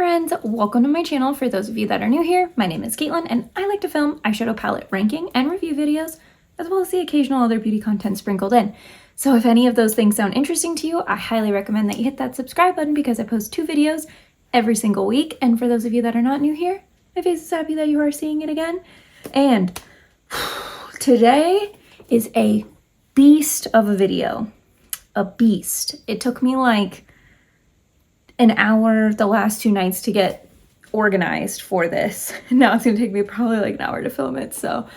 friends, welcome to my channel. For those of you that are new here, my name is Caitlin and I like to film eyeshadow palette ranking and review videos, as well as the occasional other beauty content sprinkled in. So if any of those things sound interesting to you, I highly recommend that you hit that subscribe button because I post 2 videos every single week. And for those of you that are not new here, my face is happy that you are seeing it again. And today is a beast of a video. A beast. It took me like an hour the last 2 nights to get organized for this. Now it's gonna take me probably like an hour to film it. So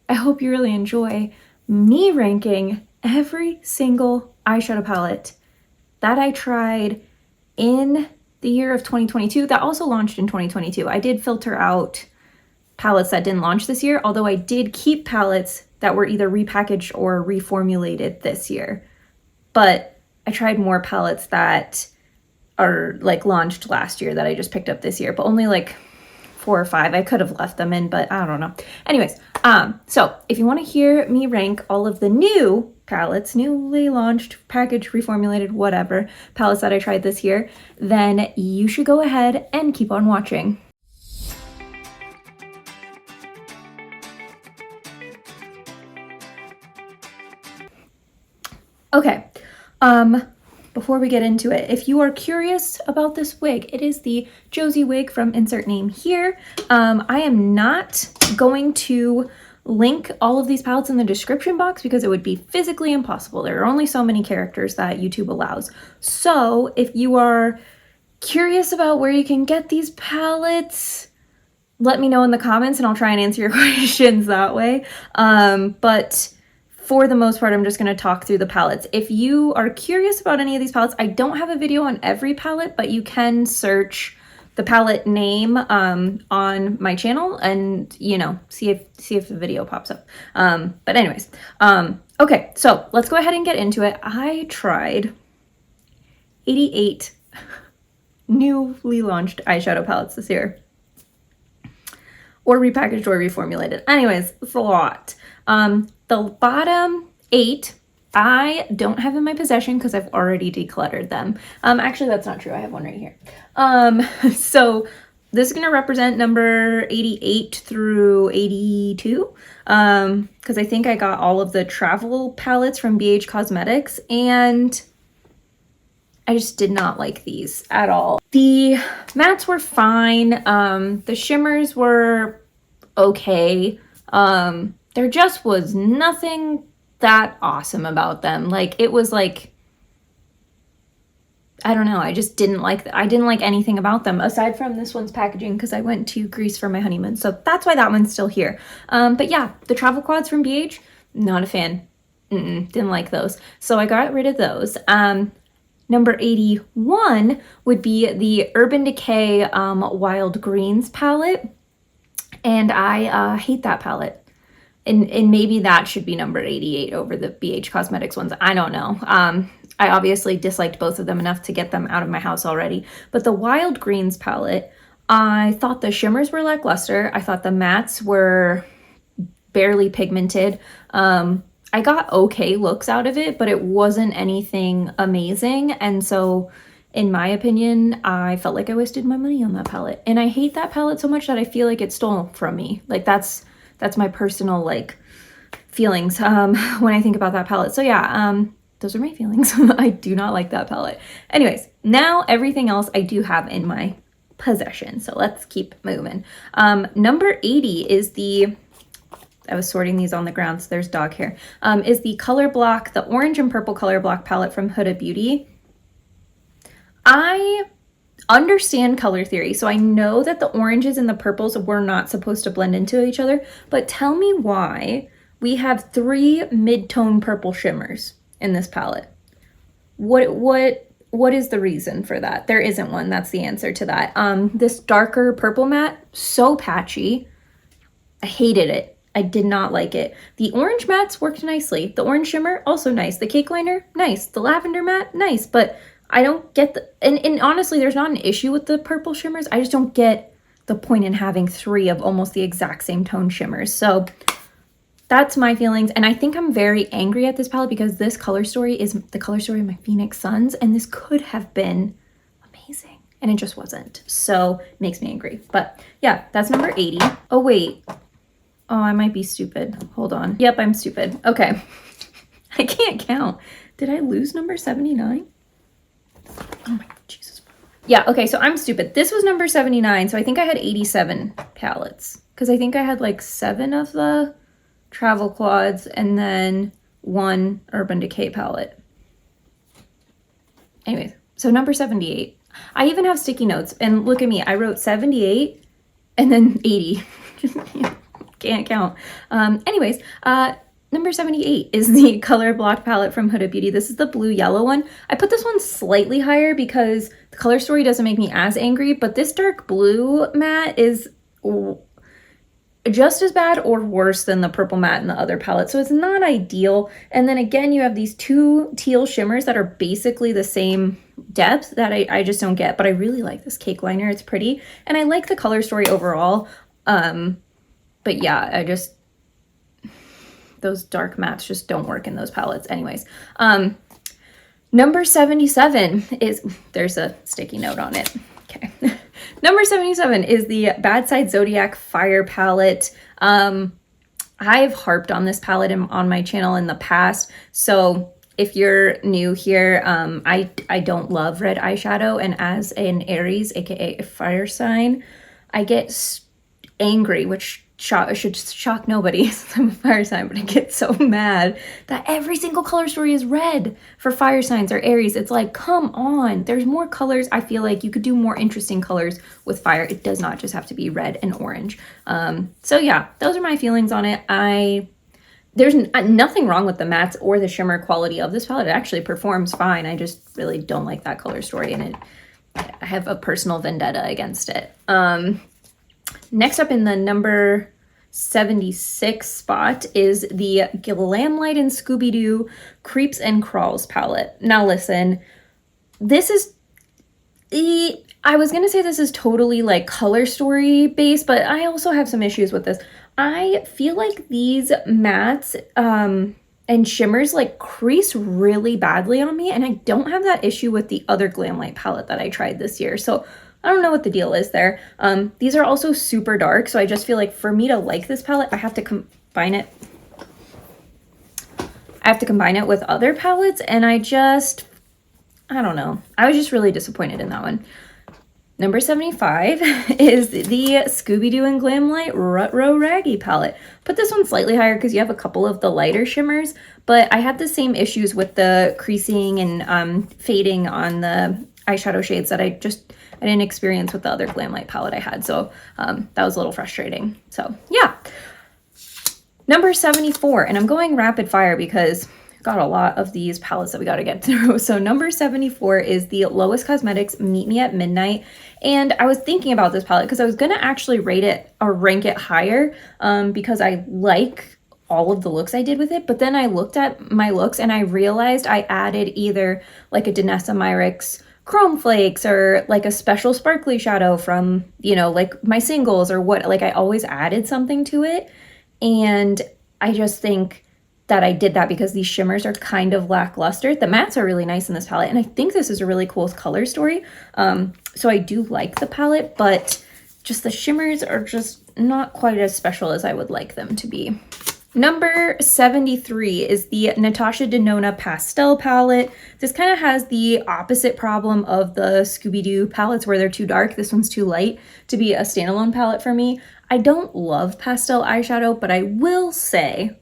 I hope you really enjoy me ranking every single eyeshadow palette that I tried in the year of 2022 that also launched in 2022. I did filter out palettes that didn't launch this year, although I did keep palettes that were either repackaged or reformulated this year. But I tried more palettes that are like launched last year that I just picked up this year, but only like 4 or 5. I could have left them in, but I don't know. Anyways, so if you want to hear me rank all of the new palettes, newly launched, packaged, reformulated, whatever palettes that I tried this year, then you should go ahead and keep on watching. Okay, before we get into it, if you are curious about this wig, it is the Josie wig from insert name here. I am not going to link all of these palettes in the description box because it would be physically impossible. There are only so many characters that YouTube allows. So if you are curious about where you can get these palettes, let me know in the comments and I'll try and answer your questions that way. But for the most part, I'm just going to talk through the palettes. If you are curious about any of these palettes, I don't have a video on every palette, but you can search the palette name on my channel and, you know, see if the video pops up. But anyways, okay, so let's go ahead and get into it. I tried 88 newly launched eyeshadow palettes this year, or repackaged or reformulated. Anyways, it's a lot. The bottom 8 I don't have in my possession because I've already decluttered them. Actually, that's not true. I have one right here. So this is going to represent number 88 through 82 because I think I got all of the travel palettes from Adept Cosmetics and I just did not like these at all. The mattes were fine. The shimmers were okay. There just was nothing that awesome about them. Like, it was like, I don't know, I just didn't like, I didn't like anything about them aside from this one's packaging because I went to Greece for my honeymoon. So that's why that one's still here. But yeah, the travel quads from BH, not a fan. Didn't like those. So I got rid of those. Number 81 would be the Urban Decay Wild Greens palette. And I hate that palette. And maybe that should be number 88 over the BH Cosmetics ones. I don't know. I obviously disliked both of them enough to get them out of my house already. But the Wild Greens palette, I thought the shimmers were lackluster. I thought the mattes were barely pigmented. I got okay looks out of it, but it wasn't anything amazing. And so, in my opinion, I felt like I wasted my money on that palette. And I hate that palette so much that I feel like it stole from me. Like, that's my personal like feelings when I think about that palette. So yeah, those are my feelings. I do not like that palette. Anyways, now everything else I do have in my possession. So let's keep moving. Number 80 is the, I was sorting these on the ground, so there's dog hair, is the Color Block, the orange and purple Color Block palette from Huda Beauty. I understand color theory, so I know that the oranges and the purples were not supposed to blend into each other, but tell me why we have 3 mid-tone purple shimmers in this palette. What is the reason for that? There isn't one. That's the answer to that. This darker purple matte, so patchy. I hated it. I did not like it. The orange mattes worked nicely. The orange shimmer, also nice. The cake liner, nice. The lavender matte, nice. But I don't get the, and honestly, there's not an issue with the purple shimmers. I just don't get the point in having 3 of almost the exact same tone shimmers. So that's my feelings. And I think I'm very angry at this palette because this color story is the color story of my Phoenix Suns. And this could have been amazing. and it just wasn't. So it makes me angry. But yeah, that's number 80. Oh, wait. Oh, I might be stupid. Hold on. Yep, I'm stupid. Okay. I can't count. Did I lose number 79? Oh my Jesus. Yeah, okay, so I'm stupid. This was number 79, so I think I had 87 palettes. Because I think I had like 7 of the travel quads and then 1 Urban Decay palette. Anyways, so number 78. I even have sticky notes, and look at me. I wrote 78 and then 80. Can't count. Anyways, number 78 is the Color Block palette from Huda Beauty. This is the blue-yellow one. I put this one slightly higher because the color story doesn't make me as angry, but this dark blue matte is just as bad or worse than the purple matte in the other palette, so it's not ideal. And then again, you have these 2 teal shimmers that are basically the same depth that I just don't get, but I really like this cake liner. It's pretty, and I like the color story overall. But yeah, those dark mattes just don't work in those palettes. Anyways, number 77 is, there's a sticky note on it. Okay. Number 77 is the Bad Side Zodiac Fire palette. I've harped on this palette on my channel in the past. So if you're new here, I don't love red eyeshadow. And as an Aries, aka a fire sign, I get angry, which should shock nobody since I'm a fire sign, but I get so mad that every single color story is red for fire signs or Aries. It's like, come on, there's more colors. I feel like you could do more interesting colors with fire. It does not just have to be red and orange. So yeah, those are my feelings on it. There's nothing wrong with the mattes or the shimmer quality of this palette. It actually performs fine. I just really don't like that color story, and I have a personal vendetta against it. Next up in the number 76 spot is the Glamlight and Scooby-Doo Creeps and Crawls palette. Now listen, this is, I was going to say this is totally like color story based, but I also have some issues with this. I feel like these mattes and shimmers like crease really badly on me, and I don't have that issue with the other Glamlight palette that I tried this year. So I don't know what the deal is there. These are also super dark, so I just feel like for me to like this palette, I have to combine it. I have to combine it with other palettes, and I don't know. I was just really disappointed in that one. Number 75 is the Scooby-Doo and Glamlight Rut-Row Raggy palette. Put this one slightly higher because you have a couple of the lighter shimmers, but I had the same issues with the creasing and fading on the eyeshadow shades that I didn't experience with the other Glamlight palette I had. So that was a little frustrating. So yeah. Number 74, and I'm going rapid fire because I've got a lot of these palettes that we got to get through. So number 74 is the Lowest Cosmetics Meet Me at Midnight. And I was thinking about this palette because I was going to actually rate it or rank it higher because I like all of the looks I did with it. But then I looked at my looks and I realized I added either like a Danessa Myricks Chrome Flakes or like a special sparkly shadow from, you know, like my singles or what, like I always added something to it. And I just think that I did that because these shimmers are kind of lackluster. The mattes are really nice in this palette, and I think this is a really cool color story. So I do like the palette, but just the shimmers are just not quite as special as I would like them to be. Number 73 is the Natasha Denona Pastel palette. This kind of has the opposite problem of the Scooby-Doo palettes where they're too dark. This one's too light to be a standalone palette for me. I don't love pastel eyeshadow, but I will say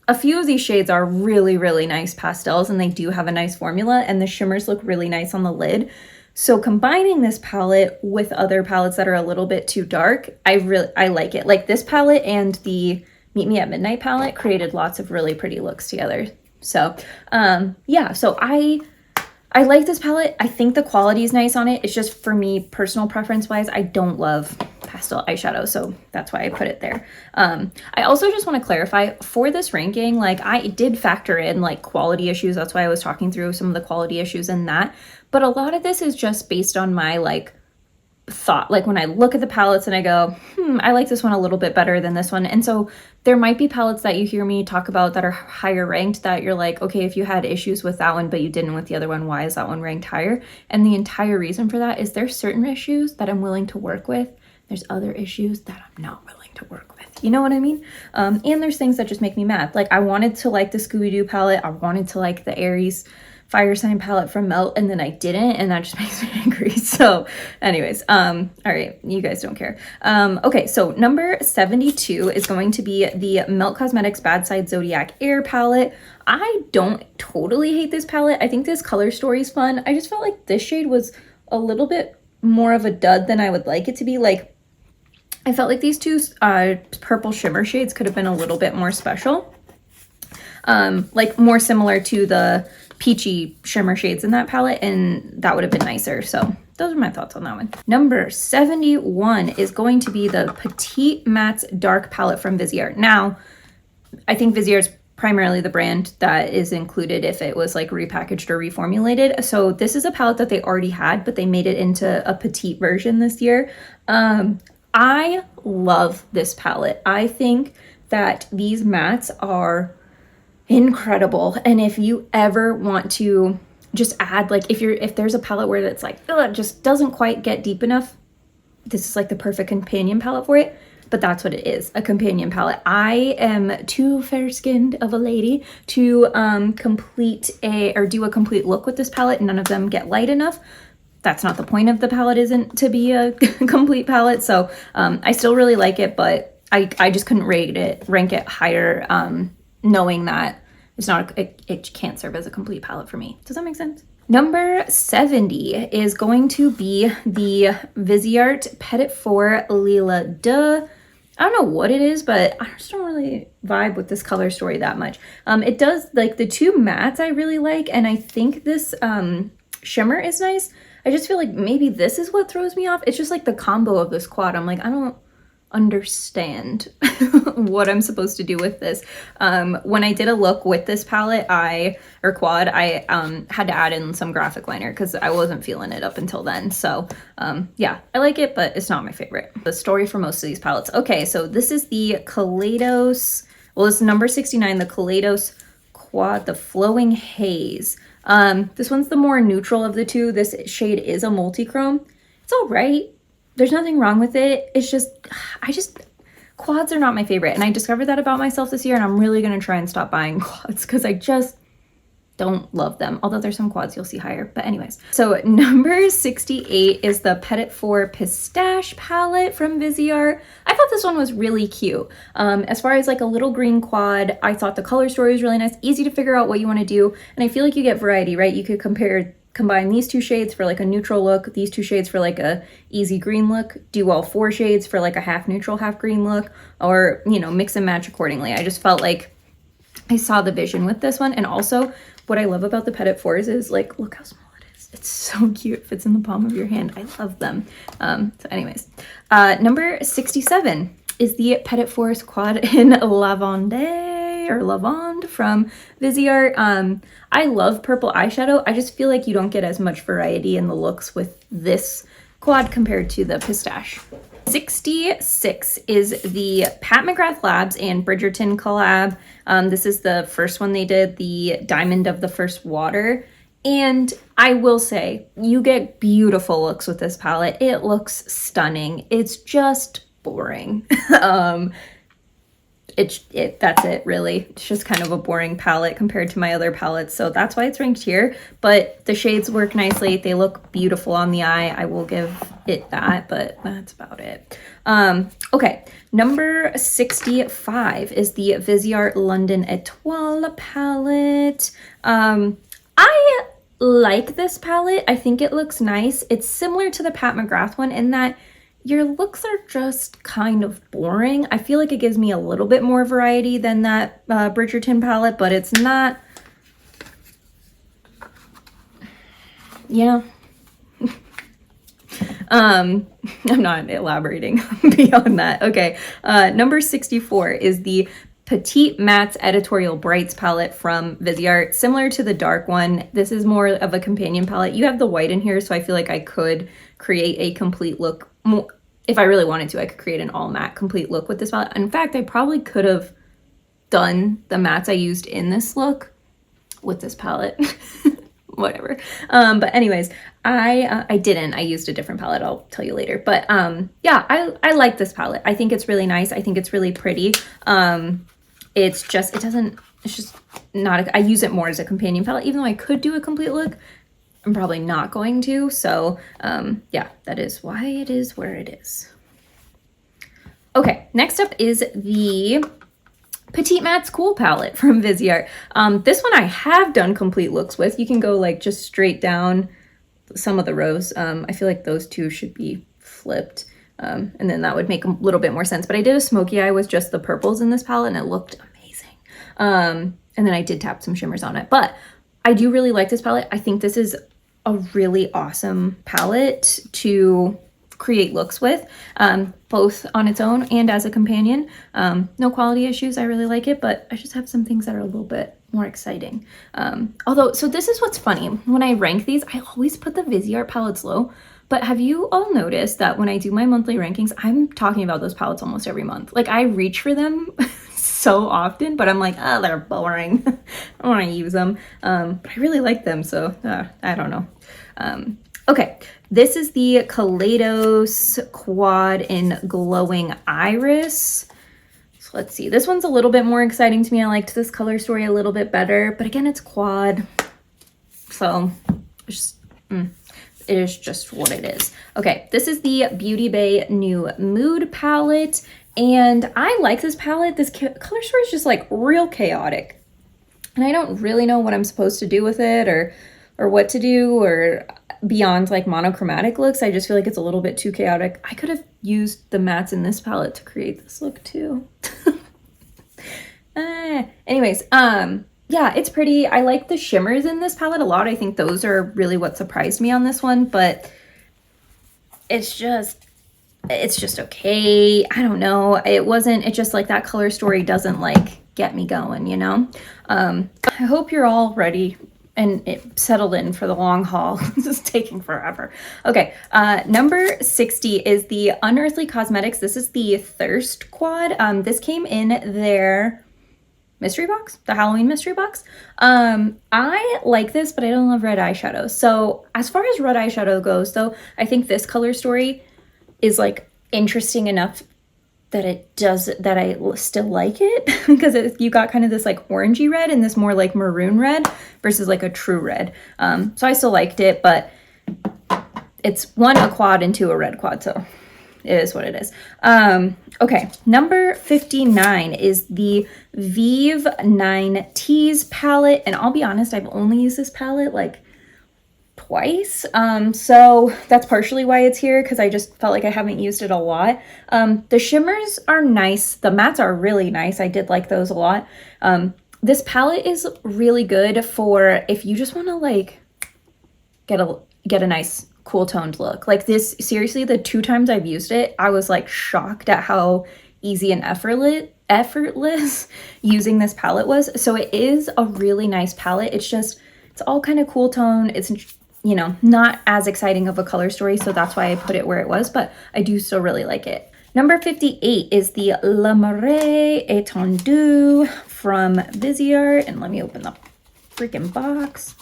a few of these shades are really, really nice pastels, and they do have a nice formula, and the shimmers look really nice on the lid. So combining this palette with other palettes that are a little bit too dark, I like it. Like this palette and the Meet Me at Midnight palette created lots of really pretty looks together. So yeah, so I like this palette. I think the quality is nice on it. It's just for me, personal preference wise, I don't love pastel eyeshadow, so that's why I put it there. I also just want to clarify for this ranking, like I did factor in like quality issues. That's why I was talking through some of the quality issues in that. But a lot of this is just based on my like thought, like when I look at the palettes and I go, I like this one a little bit better than this one. And so there might be palettes that you hear me talk about that are higher ranked that you're like, okay, if you had issues with that one but you didn't with the other one, why is that one ranked higher? And the entire reason for that is there's certain issues that I'm willing to work with. There's other issues that I'm not willing to work with. You know what I mean? And there's things that just make me mad. Like I wanted to like the Scooby-Doo palette. I wanted to like the Aries Fire Sign palette from Melt, and then I didn't, and that just makes me angry. So anyways, all right, you guys don't care. Okay, so number 72 is going to be the Melt Cosmetics Bad Side Zodiac Air palette. I don't totally hate this palette. I think this color story is fun. I just felt like this shade was a little bit more of a dud than I would like it to be. Like, I felt like these two purple shimmer shades could have been a little bit more special. Like more similar to the peachy shimmer shades in that palette, and that would have been nicer. So those are my thoughts on that one. Number 71 is going to be the Petite Mattes Dark palette from Viseart. Now, I think Viseart's primarily the brand that is included if it was like repackaged or reformulated. So this is a palette that they already had, but they made it into a petite version this year. I love this palette. I think that these mattes are incredible. And if you ever want to just add, like if there's a palette where it's like, oh, it just doesn't quite get deep enough, this is like the perfect companion palette for it. But that's what it is, a companion palette. I am too fair-skinned of a lady to do a complete look with this palette. None of them get light enough. That's not the point of the palette, isn't to be a complete palette. So I still really like it, but I just couldn't rank it higher, knowing that it can't serve as a complete palette for me. Does that make sense? Number 70 is going to be the Viseart Petit Four Lila Duh. I don't know what it is, but I just don't really vibe with this color story that much. It does, like the two mattes I really like, and I think this shimmer is nice. I just feel like maybe this is what throws me off. It's just like the combo of this quad. I'm like, I don't understand what I'm supposed to do with this. When I did a look with this palette, quad, I had to add in some graphic liner because I wasn't feeling it up until then. So yeah, I like it, but it's not my favorite. The story for most of these palettes. Okay, so this is the Kaleidos, well, this is number 69, the Kaleidos Quad, the Flowing Haze. This one's the more neutral of the two. This shade is a multi-chrome. It's all right. There's nothing wrong with it. It's just, quads are not my favorite. And I discovered that about myself this year, and I'm really going to try and stop buying quads because I just don't love them. Although there's some quads you'll see higher. But anyways, so number 68 is the Petit Four Pistache palette from Viseart. I thought this one was really cute. As far as like a little green quad, I thought the color story was really nice. Easy to figure out what you want to do. And I feel like you get variety, right? You could combine these two shades for like a neutral look, these two shades for like a easy green look, do all four shades for like a half neutral, half green look, or, you know, mix and match accordingly. I just felt like I saw the vision with this one. And also what I love about the Petit Fours is like, look how small it is. It's so cute. It fits in the palm of your hand. I love them. So anyways, number 67 is the Petit Fours Quad in Lavande from Viseart. I love purple eyeshadow. I just feel like you don't get as much variety in the looks with this quad compared to the Pistache. 66 is the Pat McGrath Labs and Bridgerton collab. This is the first one they did, the Diamond of the First Water. And I will say, you get beautiful looks with this palette. It looks stunning. It's just boring. That's it really. It's just kind of a boring palette compared to my other palettes, so that's why it's ranked here. But the shades work nicely. They look beautiful on the eye. I will give it that, but that's about it. Okay, number 65 is the Viseart London Etoile palette. I like this palette. I think it looks nice. It's similar to the Pat McGrath one in that your looks are just kind of boring. I feel like it gives me a little bit more variety than that Bridgerton palette, but it's not, you know. I'm not elaborating beyond that. Okay, number 64 is the Petite Matte's Editorial Brights palette from Viseart, similar to the dark one. This is more of a companion palette. You have the white in here, so I feel like I could create a complete look. If I really wanted to, I could create an all matte complete look with this palette. In fact, I probably could have done the mattes I used in this look with this palette. Whatever. But anyways, I didn't. I used a different palette. I'll tell you later. But yeah, I like this palette. I think it's really nice. I think it's really pretty. It's just not, I use it more as a companion palette, even though I could do a complete look. I'm probably not going to. So yeah, that is why it is where it is. Okay, next up is the Petite Matte's Cool palette from Viseart. This one I have done complete looks with. You can go like just straight down some of the rows. I feel like those two should be flipped. And then that would make a little bit more sense. But I did a smoky eye with just the purples in this palette and it looked amazing. And then I did tap some shimmers on it. But I do really like this palette. I think this is a really awesome palette to create looks with, both on its own and as a companion. No quality issues. I really like it, but I just have some things that are a little bit more exciting. Although, so this is what's funny. When I rank these, I always put the Viseart palettes low. But have you all noticed that when I do my monthly rankings, I'm talking about those palettes almost every month. Like I reach for them so often, but I'm like, oh, they're boring. I don't want to use them. But I really like them, so I don't know. Okay, this is the Kaleidos Quad in Glowing Iris. So let's see. This one's a little bit more exciting to me. I liked this color story a little bit better, but again, it's quad. So it's just, it is just what it is. Okay, this is the Beauty Bay New Mood palette, and I like this palette. This color story is just like real chaotic, and I don't really know what I'm supposed to do with it or what to do or beyond like monochromatic looks. I just feel like it's a little bit too chaotic. I could have used the mattes in this palette to create this look too. Anyways, yeah, it's pretty. I like the shimmers in this palette a lot. I think those are really what surprised me on this one, but it's just okay. I don't know. It just like that color story doesn't like get me going, you know? I hope you're all ready and it settled in for the long haul. This is taking forever. Okay, number 60 is the Unearthly Cosmetics. This is the Thirst Quad. This came in their mystery box, the Halloween mystery box. I like this, but I don't love red eyeshadow. So as far as red eyeshadow goes, though, I think this color story is like interesting enough that I still like it because you got kind of this like orangey red and this more like maroon red versus like a true red. So I still liked it, but it's one a quad and two a red quad, so it is what it is. Okay, number 59 is the Vive 9 Teas palette, and I'll be honest, I've only used this palette like twice, so that's partially why it's here, because I just felt like I haven't used it a lot. The shimmers are nice, the mattes are really nice. I did like those a lot. This palette is really good for if you just want to like get a nice cool toned look. Like this, seriously, the 2 times I've used it, I was like shocked at how easy and effortless using this palette was. So it is a really nice palette. It's all kind of cool tone. It's, you know, not as exciting of a color story, so that's why I put it where it was, but I do still really like it. Number 58 is the La Marée Étendue from Viseart, and let me open the freaking box.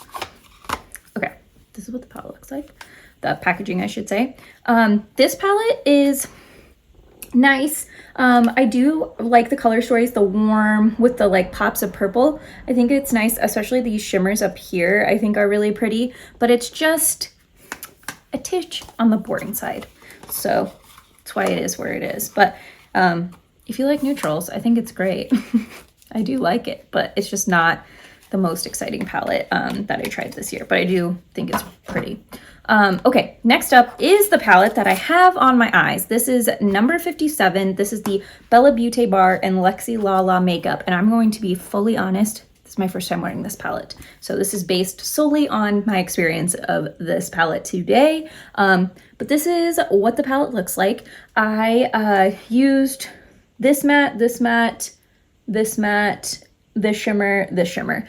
Okay, this is what the palette looks like. The packaging, I should say. This palette is nice. I do like the color stories, the warm with the like pops of purple. I think it's nice, especially these shimmers up here I think are really pretty, but it's just a titch on the boring side. So that's why it is where it is. But if you like neutrals, I think it's great. I do like it, but it's just not the most exciting palette that I tried this year, but I do think it's pretty. Okay, next up is the palette that I have on my eyes. This is number 57. This is the BellaBeauteBar and Lexi Lala makeup, and I'm going to be fully honest, this is my first time wearing this palette. So this is based solely on my experience of this palette today. But this is what the palette looks like. I used this matte, this matte, this shimmer, this shimmer.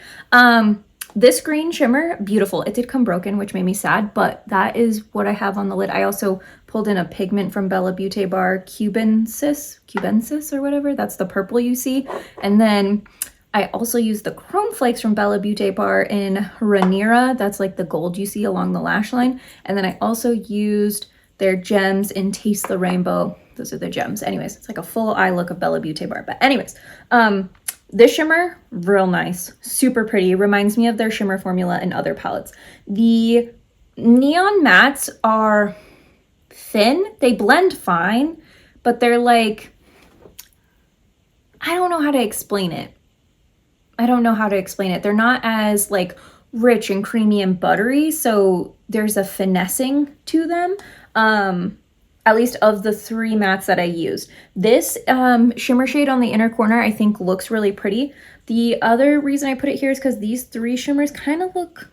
This green shimmer, beautiful. It did come broken, which made me sad, but that is what I have on the lid. I also pulled in a pigment from BellaBeauteBar, Cubensis or whatever. That's the purple you see. And then I also used the Chrome Flakes from BellaBeauteBar in Rhaenyra. That's like the gold you see along the lash line. And then I also used their gems in Taste the Rainbow. Those are the gems. Anyways, it's like a full eye look of BellaBeauteBar. But anyways, this shimmer, real nice, super pretty. Reminds me of their shimmer formula in other palettes. The neon mattes are thin. They blend fine, but they're like, I don't know how to explain it. They're not as like rich and creamy and buttery, so there's a finessing to them. At least of the three mattes that I used. This shimmer shade on the inner corner I think looks really pretty. The other reason I put it here is because these three shimmers kind of look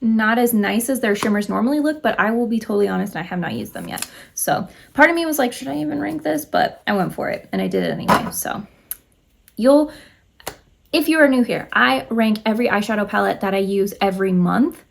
not as nice as their shimmers normally look, but I will be totally honest, I have not used them yet. So part of me was like, should I even rank this? But I went for it and I did it anyway. So if you are new here, I rank every eyeshadow palette that I use every month,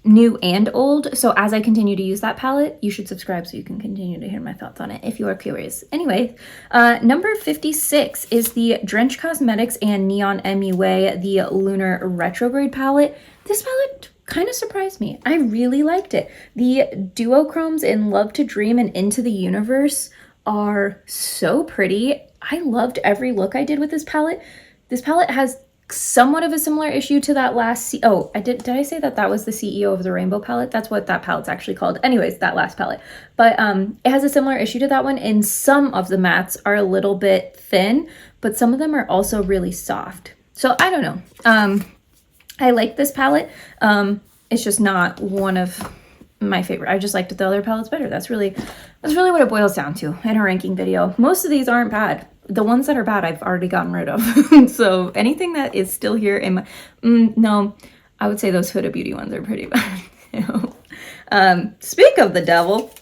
new and old. So as I continue to use that palette, you should subscribe so you can continue to hear my thoughts on it if you are curious. Anyway, number 56 is the Drench Cosmetics and Neon MUA, the Lunar Retrograde palette. This palette kind of surprised me. I really liked it. The duochromes in Love to Dream and Into the Universe are so pretty. I loved every look I did with this palette. This palette has somewhat of a similar issue to that last did I say that was the CEO of the Rainbow palette? That's what that palette's actually called. Anyways, that last palette. But it has a similar issue to that one, and some of the mattes are a little bit thin, but some of them are also really soft. So I don't know. I like this palette. It's just not one of my favorite. I just liked the other palettes better. That's really what it boils down to in a ranking video. Most of these aren't bad. The ones that are bad, I've already gotten rid of. So anything that is still here in my, no, I would say those Huda Beauty ones are pretty bad. Speak of the devil,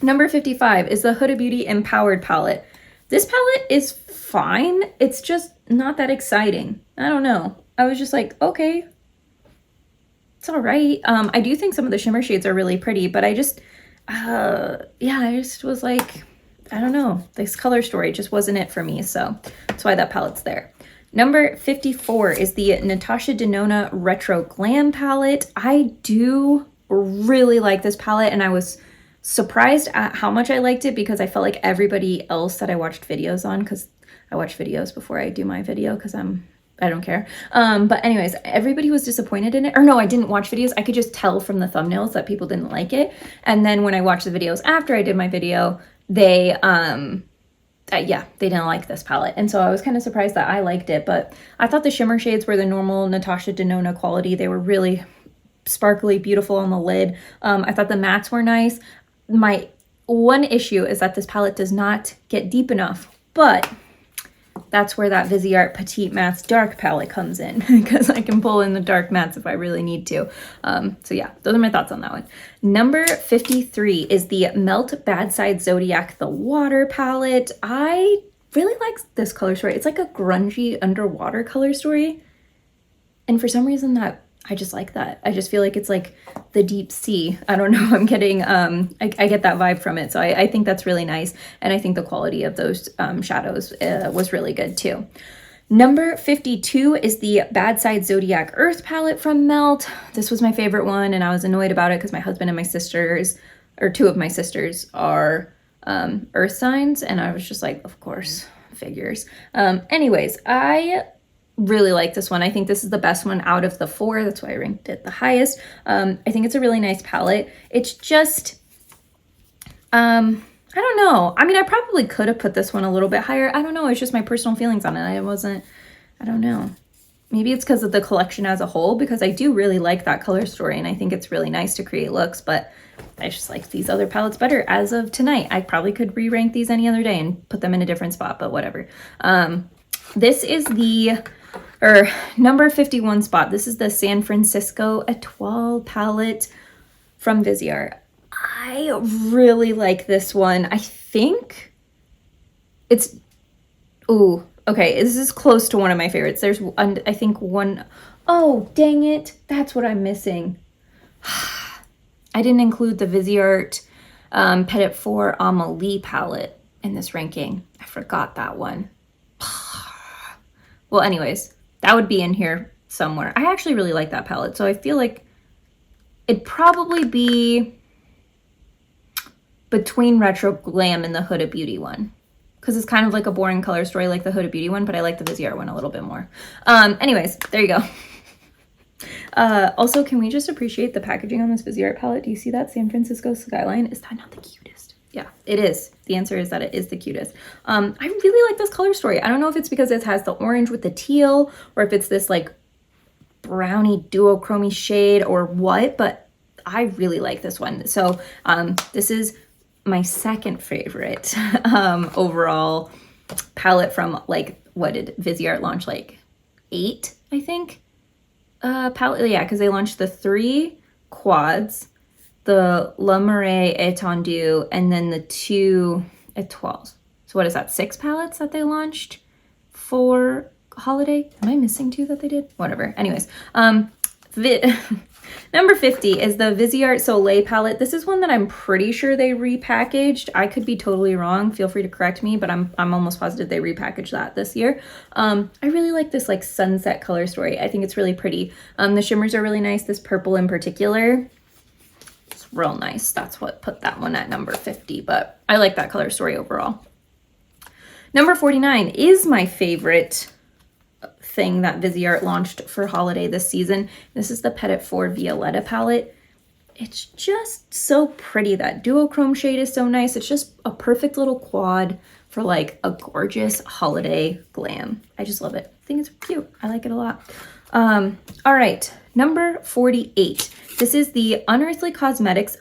number 55 is the Huda Beauty Empowered palette. This palette is fine. It's just not that exciting. I don't know. I was just like, okay, it's all right. I do think some of the shimmer shades are really pretty, but I just was like, I don't know, this color story just wasn't it for me, so that's why that palette's there. Number 54 is the Natasha Denona Retro Glam palette. I do really like this palette, and I was surprised at how much I liked it because I felt like everybody else that I watched videos on, because I watch videos before I do my video because I don't care. But anyways, everybody was disappointed in it. Or no, I didn't watch videos. I could just tell from the thumbnails that people didn't like it. And then when I watched the videos after I did my video, they didn't like this palette. And so I was kind of surprised that I liked it, but I thought the shimmer shades were the normal Natasha Denona quality. They were really sparkly, beautiful on the lid. I thought the mattes were nice. My one issue is that this palette does not get deep enough, but that's where that Viseart Petite Mattes Dark palette comes in because I can pull in the dark mattes if I really need to. So yeah, those are my thoughts on that one. Number 53 is the Melt Bad Side Zodiac The Water palette. I really like this color story. It's like a grungy underwater color story. And for some reason I just like that. I just feel like it's like the deep sea. I don't know. I'm getting, I get that vibe from it. So I think that's really nice. And I think the quality of those shadows was really good too. Number 52 is the Bad Side Zodiac Earth palette from Melt. This was my favorite one, and I was annoyed about it because my husband and my sisters, or two of my sisters, are Earth signs. And I was just like, of course, figures. Anyways, I really like this one. I think this is the best one out of the four. That's why I ranked it the highest. I think it's a really nice palette. It's just, I don't know. I mean, I probably could have put this one a little bit higher. I don't know. It's just my personal feelings on it. I don't know. Maybe it's because of the collection as a whole, because I do really like that color story and I think it's really nice to create looks, but I just like these other palettes better as of tonight. I probably could re-rank these any other day and put them in a different spot, but whatever. This is the number 51 spot. This is the San Francisco Etoile palette from Viseart. I really like this one. I think it's, Okay, this is close to one of my favorites. There's, I think one, oh, dang it. That's what I'm missing. I didn't include the Viseart Petit 4 Amélie palette in this ranking. I forgot that one. Well, anyways, that would be in here somewhere. I actually really like that palette, so I feel like it'd probably be between Retro Glam and the Huda Beauty one, because it's kind of like a boring color story like the Huda Beauty one, but I like the Viseart one a little bit more. Anyways, there you go. Also, can we just appreciate the packaging on this Viseart palette? Do you see that San Francisco skyline? Is that not the cutest? Yeah, it is. The answer is that it is the cutest. I really like this color story. I don't know if it's because it has the orange with the teal, or if it's this like brownie duochrome shade or what, but I really like this one. So this is my second favorite overall palette from, like, what did Viseart launch, like 8, I think? Palette, yeah, because they launched the 3 quads, the La Marée Étendue, and then the 2 étoiles. So what is that, 6 palettes that they launched for holiday? Am I missing 2 that they did? Whatever. Anyways, number 50 is the Viseart Soleil palette. This is one that I'm pretty sure they repackaged. I could be totally wrong. Feel free to correct me, but I'm almost positive they repackaged that this year. I really like this like sunset color story. I think it's really pretty. The shimmers are really nice. This purple in particular, it's real nice. That's what put that one at number 50, but I like that color story overall. Number 49 is my favorite thing that Viseart launched for holiday this season. This is the Petit 4 Violetta palette. It's just so pretty. That duochrome shade is so nice. It's just a perfect little quad for like a gorgeous holiday glam. I just love it. I think it's cute. I like it a lot. All right, number 48. This is the Unearthly Cosmetics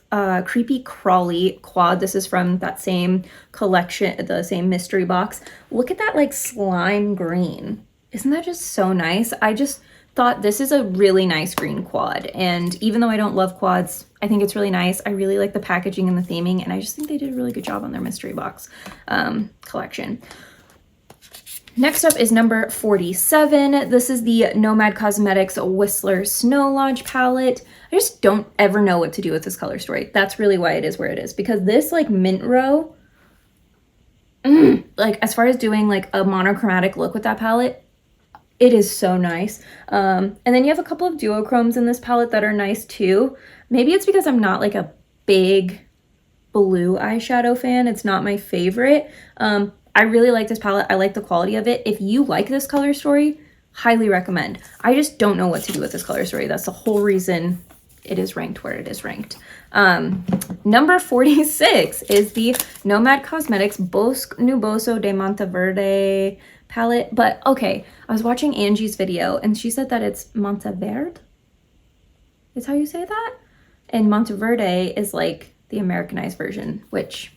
Creepy Crawly quad. This is from that same collection, the same mystery box. Look at that like slime green. Isn't that just so nice? I just thought this is a really nice green quad. And even though I don't love quads, I think it's really nice. I really like the packaging and the theming, and I just think they did a really good job on their mystery box collection. Next up is number 47. This is the Nomad Cosmetics Whistler Snow Lodge palette. I just don't ever know what to do with this color story. That's really why it is where it is, because this like mint row, like as far as doing like a monochromatic look with that palette, it is so nice. And then you have a couple of duochromes in this palette that are nice too. Maybe it's because I'm not like a big blue eyeshadow fan. It's not my favorite. I really like this palette. I like the quality of it. If you like this color story, highly recommend. I just don't know what to do with this color story. That's the whole reason it is ranked where it is ranked. Number 46 is the Nomad Cosmetics Bosque Nuboso de Monteverde palette. But okay, I was watching Angie's video and she said that it's Monteverde is how you say that, and Monteverde is like the Americanized version, which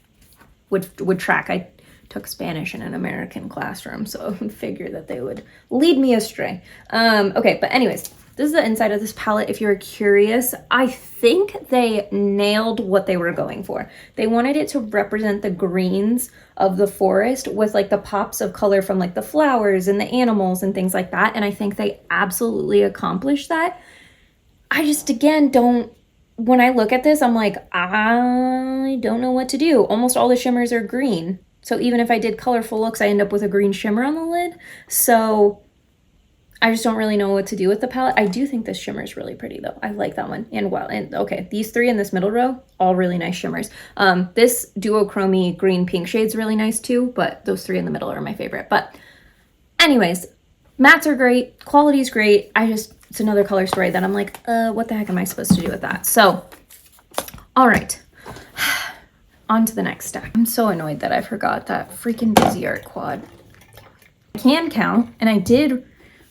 would track. I took Spanish in an American classroom, so I figured that they would lead me astray. Okay, but anyways, this is the inside of this palette. If you're curious, I think they nailed what they were going for. They wanted it to represent the greens of the forest with like the pops of color from like the flowers and the animals and things like that. And I think they absolutely accomplished that. I just, again, when I look at this, I'm like, I don't know what to do. Almost all the shimmers are green. So even if I did colorful looks, I end up with a green shimmer on the lid. So I just don't really know what to do with the palette. I do think this shimmer is really pretty though. I like that one. And wow, and okay, these 3 in this middle row, all really nice shimmers. This duochrome green pink shade's really nice too, but those 3 in the middle are my favorite. But anyways, mattes are great, quality's great. It's another color story that I'm like, what the heck am I supposed to do with that? So, all right. On to the next stack. I'm so annoyed that I forgot that freaking Viseart quad. I can count, and I did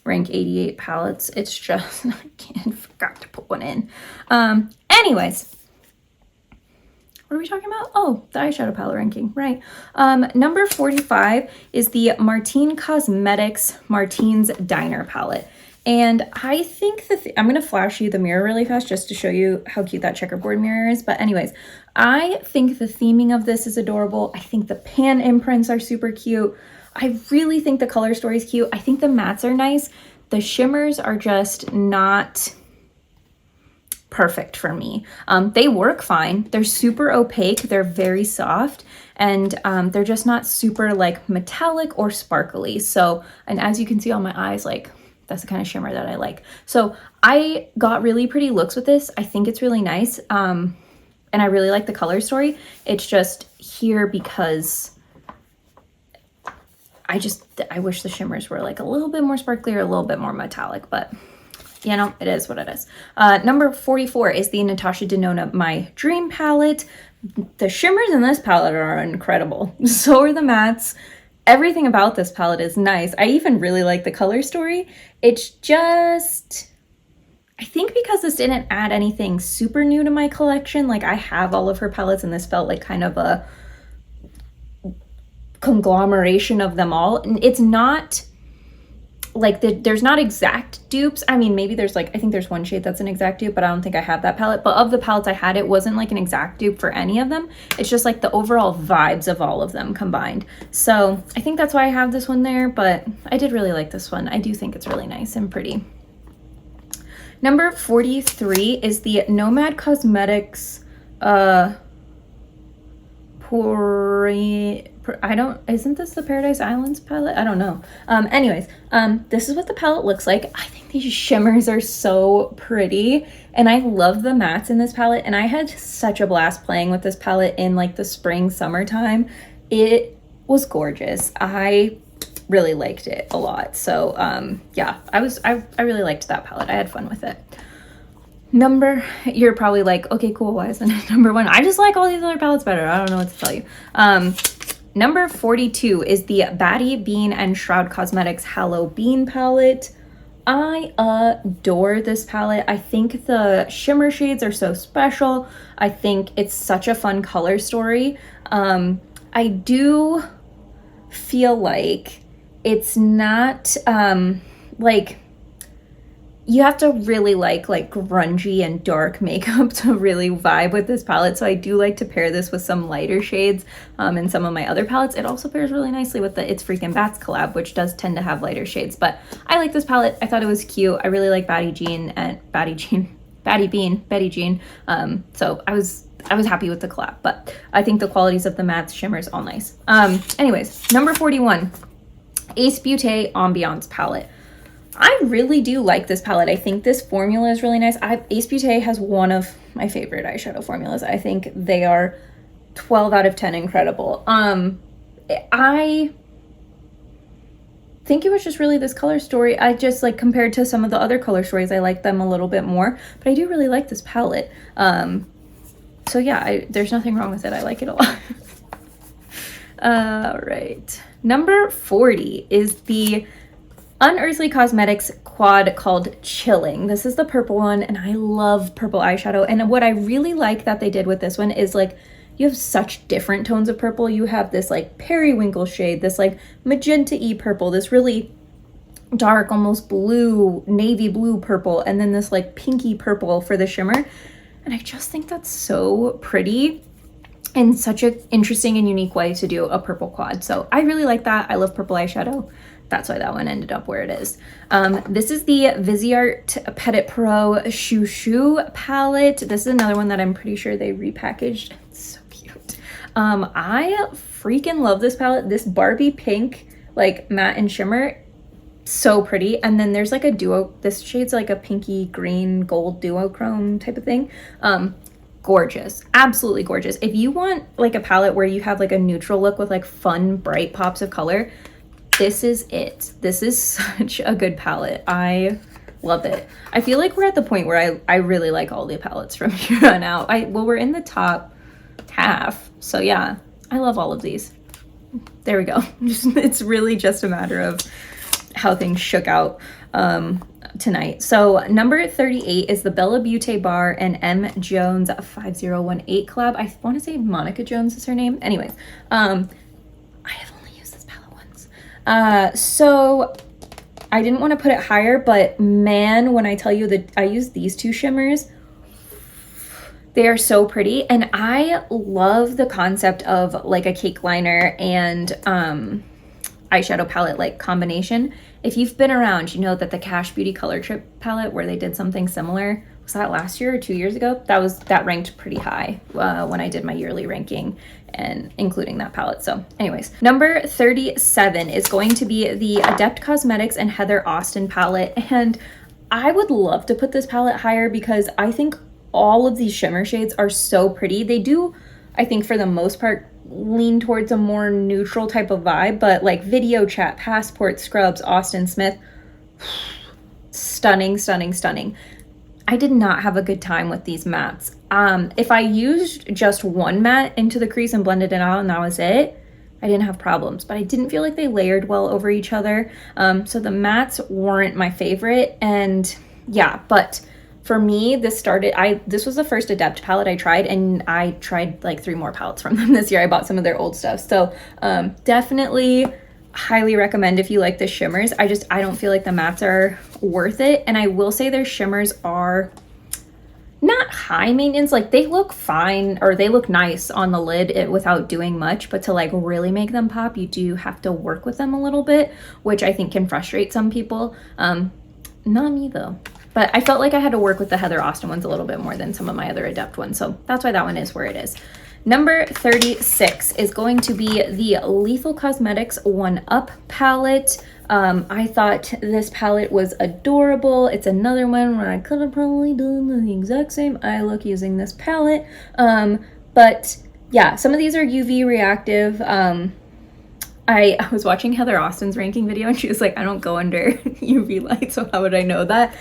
rank 88 palettes. It's just, I forgot to put one in. Anyways, what are we talking about? Oh, the eyeshadow palette ranking, right. Number 45 is the Martine Cosmetics Martine's Diner palette. And I think I'm going to flash you the mirror really fast just to show you how cute that checkerboard mirror is. But anyways, I think the theming of this is adorable. I think the pan imprints are super cute. I really think the color story is cute. I think the mattes are nice. The shimmers are just not perfect for me. They work fine. They're super opaque. They're very soft, and they're just not super like metallic or sparkly. So, and as you can see on my eyes, like that's the kind of shimmer that I like. So I got really pretty looks with this. I think it's really nice. And I really like the color story. It's just here because I wish the shimmers were like a little bit more sparkly or a little bit more metallic, but you know, it is what it is. Number 44 is the Natasha Denona My Dream palette. The shimmers in this palette are incredible. So are the mattes. Everything about this palette is nice. I even really like the color story. It's just, I think because this didn't add anything super new to my collection, like I have all of her palettes and this felt like kind of a conglomeration of them all. And it's not like there's not exact dupes. I mean, maybe there's like, I think there's one shade that's an exact dupe, but I don't think I have that palette. But of the palettes I had, it wasn't like an exact dupe for any of them. It's just like the overall vibes of all of them combined. So I think that's why I have this one there, but I did really like this one. I do think it's really nice and pretty. Number 43 is the Nomad Cosmetics isn't this the Paradise Islands palette? I don't know. Anyways, this is what the palette looks like. I think these shimmers are so pretty, and I love the mattes in this palette, and I had such a blast playing with this palette in like the spring, summertime. It was gorgeous. I really liked it a lot. So yeah, I really liked that palette. I had fun with it. You're probably like, okay, cool, why isn't it number 1? I just like all these other palettes better. I don't know what to tell you. Number 42 is the Batty Bean and Shroud Cosmetics Hallow Bean palette. I adore this palette. I think the shimmer shades are so special. I think it's such a fun color story. I do feel like it's not like, you have to really like grungy and dark makeup to really vibe with this palette. So I do like to pair this with some lighter shades in some of my other palettes. It also pairs really nicely with the It's Freakin' Bats collab, which does tend to have lighter shades. But I like this palette. I thought it was cute. I really like Betty Jean. So I was happy with the collab, but I think the qualities of the mattes, shimmers, all nice. Anyways, number 41, Ace Beaute Ambiance palette. I really do like this palette. I think this formula is really nice. Ace Beaute has one of my favorite eyeshadow formulas. I think they are 12 out of 10 incredible. I think it was just really this color story. I just like, compared to some of the other color stories, I like them a little bit more, but I do really like this palette. So yeah, there's nothing wrong with it. I like it a lot. All right. Number 40 is the Unearthly Cosmetics quad called Chilling. This is the purple one, and I love purple eyeshadow. And what I really like that they did with this one is like, you have such different tones of purple. You have this like periwinkle shade, this like magenta-y purple, this really dark, almost blue, navy blue purple, and then this like pinky purple for the shimmer. And I just think that's so pretty and such an interesting and unique way to do a purple quad. So I really like that. I love purple eyeshadow. That's why that one ended up where it is. This is the Viseart Petit Pro Chou Chou palette. This is another one that I'm pretty sure they repackaged. It's so cute. I freaking love this palette. This Barbie pink, like matte and shimmer, so pretty. And then there's like a duo, this shade's like a pinky green gold duochrome type of thing. Gorgeous, absolutely gorgeous. If you want like a palette where you have like a neutral look with like fun, bright pops of color, this is it. This is such a good palette. I love it. I feel like we're at the point where I really like all the palettes from here on out. Well, we're in the top half. So yeah, I love all of these. There we go. It's really just a matter of how things shook out tonight. So number 38 is the BellaBeauteBar and M. Jones 5018 collab. I want to say Monica Jones is her name. Anyways, I have so I didn't want to put it higher, but man, when I tell you that I use these two shimmers, they are so pretty. And I love the concept of like a cake liner and eyeshadow palette like combination. If you've been around, you know that the Cash Beauty Color Trip palette, where they did something similar, was that last year or 2 years ago? That ranked pretty high when I did my yearly ranking, and including that palette. So anyways, number 37 is going to be the Adept Cosmetics and Heather Austin palette. And I would love to put this palette higher because I think all of these shimmer shades are so pretty. They do, I think for the most part, lean towards a more neutral type of vibe, but like Video Chat, Passport, Scrubs, Austin Smith, stunning, stunning, stunning. I did not have a good time with these mattes. If I used just one matte into the crease and blended it out and that was it, I didn't have problems, but I didn't feel like they layered well over each other. So the mattes weren't my favorite. And yeah, but for me, this was the first Adept palette I tried, and I tried like 3 more palettes from them this year. I bought some of their old stuff. So definitely highly recommend if you like the shimmers. I don't feel like the mattes are worth it. And I will say their shimmers are not high maintenance. Like they look fine, or they look nice on the lid without doing much, but to like really make them pop, you do have to work with them a little bit, which I think can frustrate some people. Not me though. But I felt like I had to work with the Heather Austin ones a little bit more than some of my other Adept ones. So that's why that one is where it is. Number 36 is going to be the Lethal Cosmetics 1-Up palette. I thought this palette was adorable. It's another one where I could have probably done the exact same eye look using this palette. But yeah, some of these are UV reactive. I was watching Heather Austin's ranking video and she was like, I don't go under UV light, so how would I know that?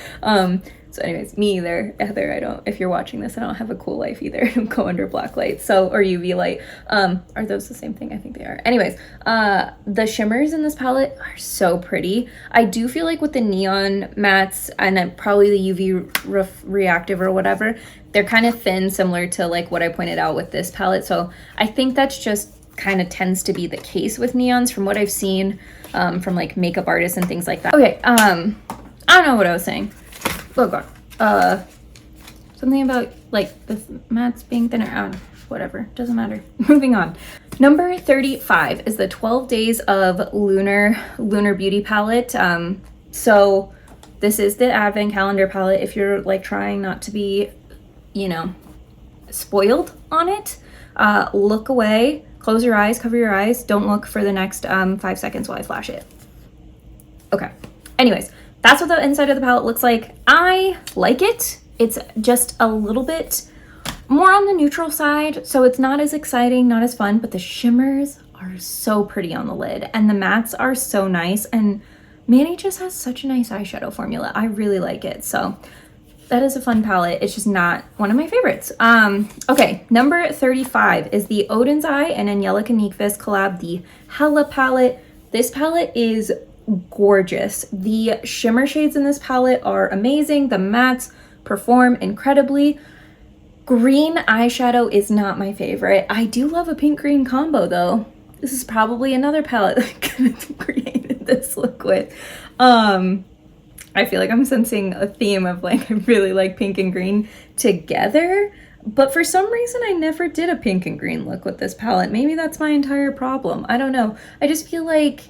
So anyways, me either. Heather, if you're watching this, I don't have a cool life either. I don't go under black light, or UV light. Are those the same thing? I think they are. Anyways, the shimmers in this palette are so pretty. I do feel like with the neon mattes and probably the UV reactive or whatever, they're kind of thin, similar to like what I pointed out with this palette. So I think that's just kind of tends to be the case with neons from what I've seen from like makeup artists and things like that. Okay, I don't know what I was saying. Oh god. Something about like the mattes being thinner. Whatever, doesn't matter. Moving on. Number 35 is the 12 Days of Lunar Beauty palette. So this is the advent calendar palette if you're like trying not to be, you know, spoiled on it. Look away. Close your eyes, cover your eyes. Don't look for the next 5 seconds while I flash it. Okay. Anyways, that's what the inside of the palette looks like. I like it. It's just a little bit more on the neutral side, so it's not as exciting, not as fun, but the shimmers are so pretty on the lid, and the mattes are so nice, and Manny just has such a nice eyeshadow formula. I really like it, so that is a fun palette. It's just not one of my favorites. Okay, number 35 is the Odin's Eye and Angelica Nyqvist collab, the Hella palette. This palette is gorgeous. The shimmer shades in this palette are amazing. The mattes perform incredibly. Green eyeshadow is not my favorite. I do love a pink green combo though. This is probably another palette that could have created this look with. I feel like I'm sensing a theme of like I really like pink and green together, but for some reason I never did a pink and green look with this palette. Maybe that's my entire problem. I don't know. I just feel like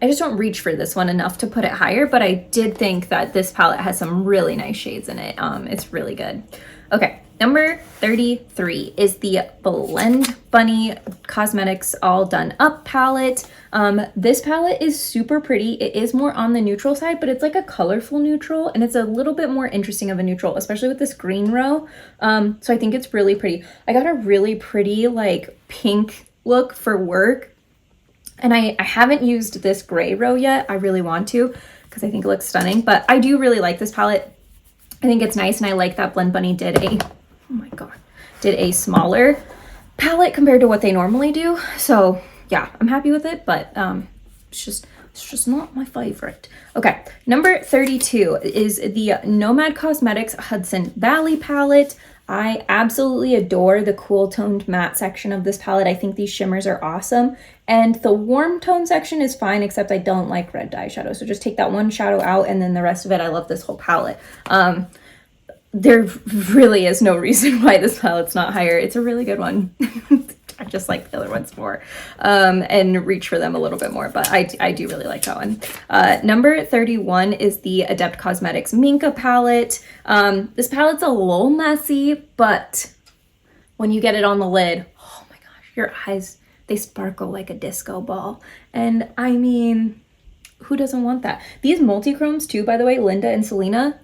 I just don't reach for this one enough to put it higher, but I did think that this palette has some really nice shades in it. It's really good. Okay, number 33 is the Blend Bunny Cosmetics All Done Up palette. This palette is super pretty. It is more on the neutral side, but it's like a colorful neutral, and it's a little bit more interesting of a neutral, especially with this green row. So I think it's really pretty. I got a really pretty like pink look for work, and I haven't used this gray row yet. I really want to because I think it looks stunning, but I do really like this palette. I think it's nice, and I like that Blend Bunny did a smaller palette compared to what they normally do. So yeah, I'm happy with it, but it's just not my favorite. Okay, number 32 is the Nomad Cosmetics Hudson Valley palette. I absolutely adore the cool toned matte section of this palette. I think these shimmers are awesome. And the warm tone section is fine, except I don't like red eyeshadow. So just take that one shadow out, and then the rest of it, I love this whole palette. There really is no reason why this palette's not higher. It's a really good one. I just like the other ones more, and reach for them a little bit more, but I do really like that one. Number 31 is the Adept Cosmetics Minka palette. This palette's a little messy, but when you get it on the lid, oh my gosh, your eyes, they sparkle like a disco ball. And I mean, who doesn't want that? These multi-chromes too, by the way, Linda and Selena,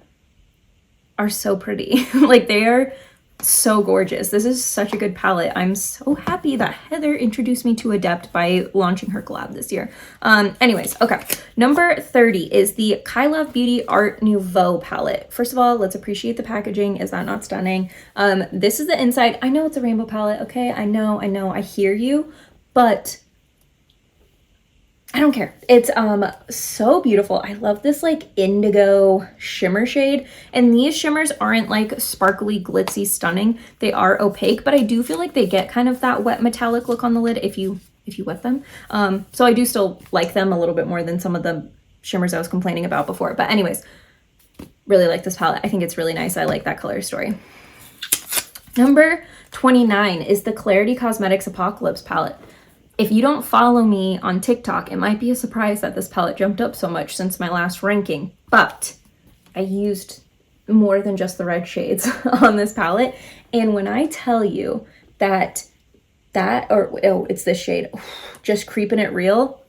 are so pretty. Like, they are so gorgeous. This is such a good palette. I'm so happy that Heather introduced me to Adept by launching her collab this year. Anyways, okay. Number 30 is the Kyla Beauty Art Nouveau palette. First of all, let's appreciate the packaging. Is that not stunning? This is the inside. I know it's a rainbow palette, okay? I know, I hear you, but I don't care. It's so beautiful. I love this like indigo shimmer shade, and these shimmers aren't like sparkly, glitzy, stunning. They are opaque, but I do feel like they get kind of that wet metallic look on the lid if you wet them. So I do still like them a little bit more than some of the shimmers I was complaining about before. But anyways, really like this palette. I think it's really nice. I like that color story. Number 29 is the Clarity Cosmetics Apocalypse palette. If you don't follow me on TikTok, it might be a surprise that this palette jumped up so much since my last ranking, but I used more than just the red shades on this palette. And when I tell you it's this shade, Just Creeping It Real,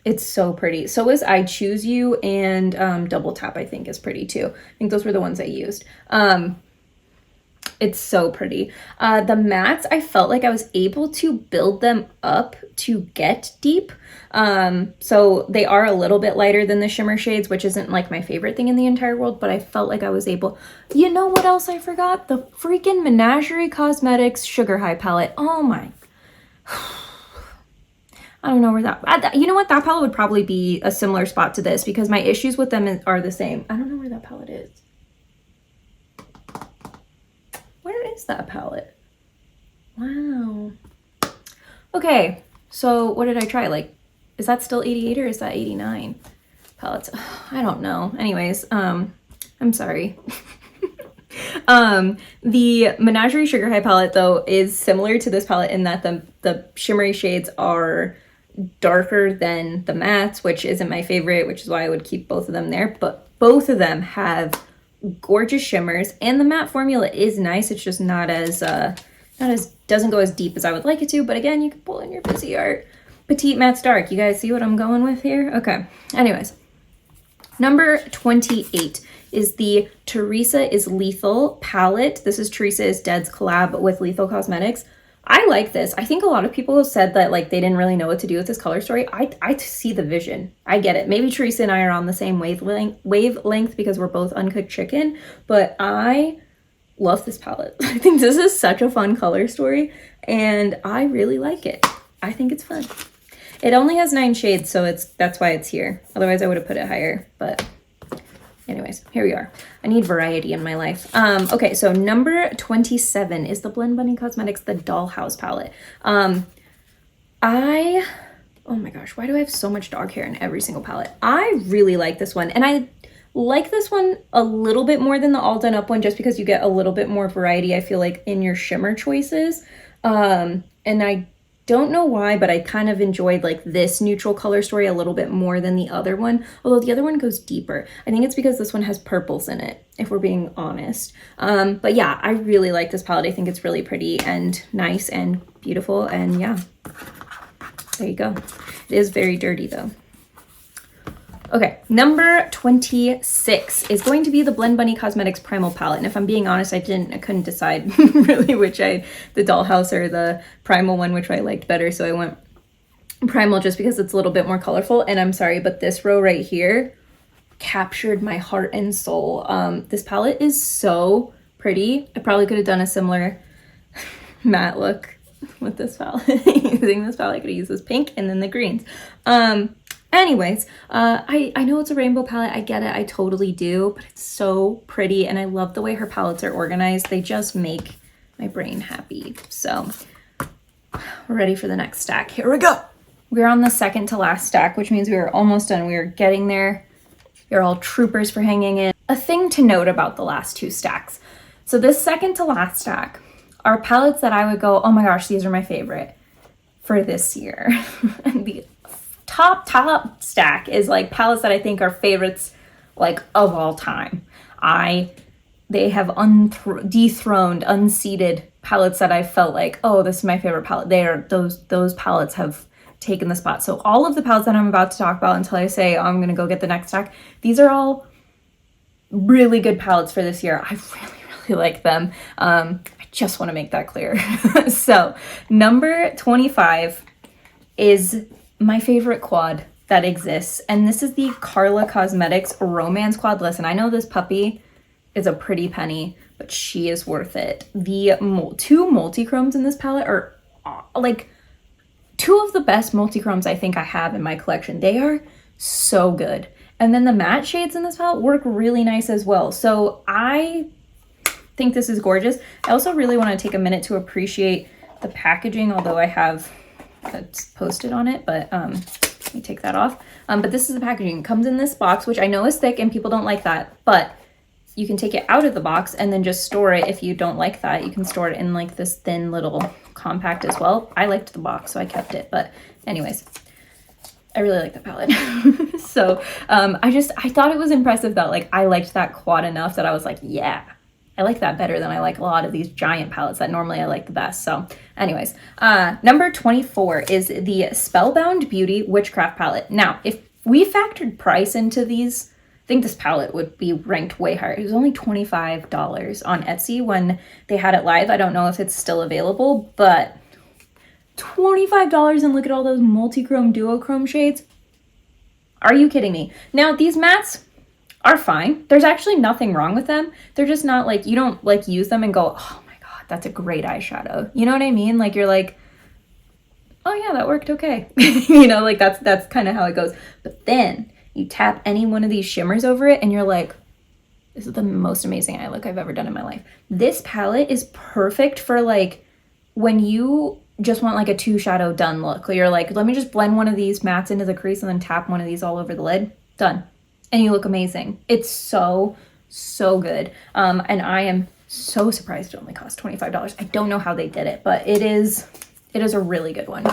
it's so pretty. So is I Choose You and Double Tap, I think, is pretty too. I think those were the ones I used. It's so pretty. The mattes, I felt like I was able to build them up to get deep. So they are a little bit lighter than the shimmer shades, which isn't like my favorite thing in the entire world, but I felt like I was able. You know what else I forgot? The freaking Menagerie Cosmetics Sugar High palette. Oh my. I don't know where that, you know what? That palette would probably be a similar spot to this because my issues with them are the same. I don't know where that palette is. Where is that palette? Wow. Okay, so what did I try? Like, is that still 88 or is that 89 palettes? I don't know. Anyways, I'm sorry. The Menagerie Sugar High palette, though, is similar to this palette in that the shimmery shades are darker than the mattes, which isn't my favorite, which is why I would keep both of them there. But both of them have gorgeous shimmers, and the matte formula is nice. It's just not as doesn't go as deep as I would like it to, but again, you can pull in your busy art. Petite Matte Dark. You guys see what I'm going with here? Okay. Anyways, number 28 is the Teresa is Lethal palette. This is Teresa is Dead's collab with Lethal Cosmetics. I like this. I think a lot of people have said that like they didn't really know what to do with this color story. I see the vision. I get it. Maybe Teresa and I are on the same wavelength because we're both uncooked chicken, but I love this palette. I think this is such a fun color story and I really like it. I think it's fun. It only has 9 shades, so that's why it's here. Otherwise I would have put it higher, but anyways, here we are. I need variety in my life. Okay, so number 27 is the Blend Bunny Cosmetics, the Dollhouse palette. Oh my gosh, why do I have so much dog hair in every single palette? I really like this one, and I like this one a little bit more than the All Done Up one just because you get a little bit more variety, I feel like, in your shimmer choices. And I don't know why, but I kind of enjoyed like this neutral color story a little bit more than the other one, although the other one goes deeper. I think it's because this one has purples in it, if we're being honest. But yeah, I really like this palette. I think it's really pretty and nice and beautiful, and yeah, there you go. It is very dirty though. Okay, number 26 is going to be the Blend Bunny Cosmetics Primal palette. And if I'm being honest, I couldn't decide really which the Dollhouse or the Primal one, which I liked better. So I went Primal just because it's a little bit more colorful. And I'm sorry, but this row right here captured my heart and soul. This palette is so pretty. I probably could have done a similar matte look with this palette. Using this palette, I could have used this pink and then the greens. Anyways, I know it's a rainbow palette. I get it. I totally do. But it's so pretty. And I love the way her palettes are organized. They just make my brain happy. So we're ready for the next stack. Here we go. We're on the second to last stack, which means we are almost done. We are getting there. You're all troopers for hanging in. A thing to note about the last 2 stacks. So this second to last stack are palettes that I would go, oh my gosh, these are my favorite. for this year. And the top stack is like palettes that I think are favorites like of all time. They have dethroned, unseated palettes that I felt like, oh, this is my favorite palette. Those palettes have taken the spot. So all of the palettes that I'm about to talk about until I say, oh, I'm gonna go get the next stack, these are all really good palettes for this year. I really like them. I just want to make that clear. So number 25 is my favorite quad that exists, and this is the Adept Cosmetics Romance Quad. Listen, I know this puppy is a pretty penny, but she is worth it. The two multi-chromes in this palette are like two of the best multi-chromes I think I have in my collection. They are so good. And then the matte shades in this palette work really nice as well. So I think this is gorgeous. I also really want to take a minute to appreciate the packaging, although I have that's posted on it, but let me take that off. But this is the packaging. It comes in this box, which I know is thick and people don't like that, but you can take it out of the box and then just store it if you don't like that. You can store it in like this thin little compact as well. I liked the box, so I kept it. But anyways, I really like the palette. So I thought it was impressive that like I liked that quad enough that I was like, yeah, I like that better than I like a lot of these giant palettes that normally I like the best. So anyways, number 24 is the Spellbound Beauty Witchcraft palette. Now, if we factored price into these, I think this palette would be ranked way higher. It was only $25 on Etsy when they had it live. I don't know if it's still available, but $25 and look at all those multi-chrome duochrome shades. Are you kidding me? Now, these mattes are fine. There's actually nothing wrong with them. They're just not like, you don't like use them and go, oh my God, that's a great eyeshadow. You know what I mean? Like you're like, oh yeah, that worked okay. You know, like that's kind of how it goes. But then you tap any one of these shimmers over it and you're like, this is the most amazing eye look I've ever done in my life. This palette is perfect for like when you just want like a two shadow done look. You're like, let me just blend one of these mattes into the crease and then tap one of these all over the lid. Done. And you look amazing. It's so good. And I am so surprised it only cost $25. I don't know how they did it, but it is a really good one.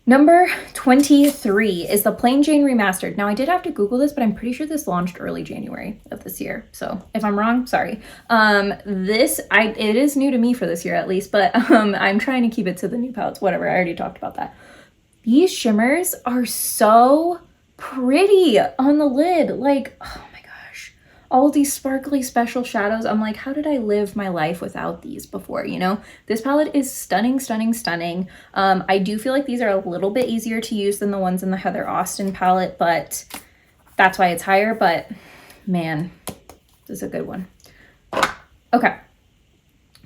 Number 23 is the Plain Jane Remastered. Now, I did have to Google this, but I'm pretty sure this launched early January of this year. So if I'm wrong, sorry. It is new to me for this year at least, but I'm trying to keep it to the new palettes. Whatever, I already talked about that. These shimmers are so pretty on the lid. Like, oh my gosh, all these sparkly special shadows. I'm like, how did I live my life without these before? You know, this palette is stunning. I do feel like these are a little bit easier to use than the ones in the Heather Austin palette, but that's why it's higher. But man, this is a good one. Okay,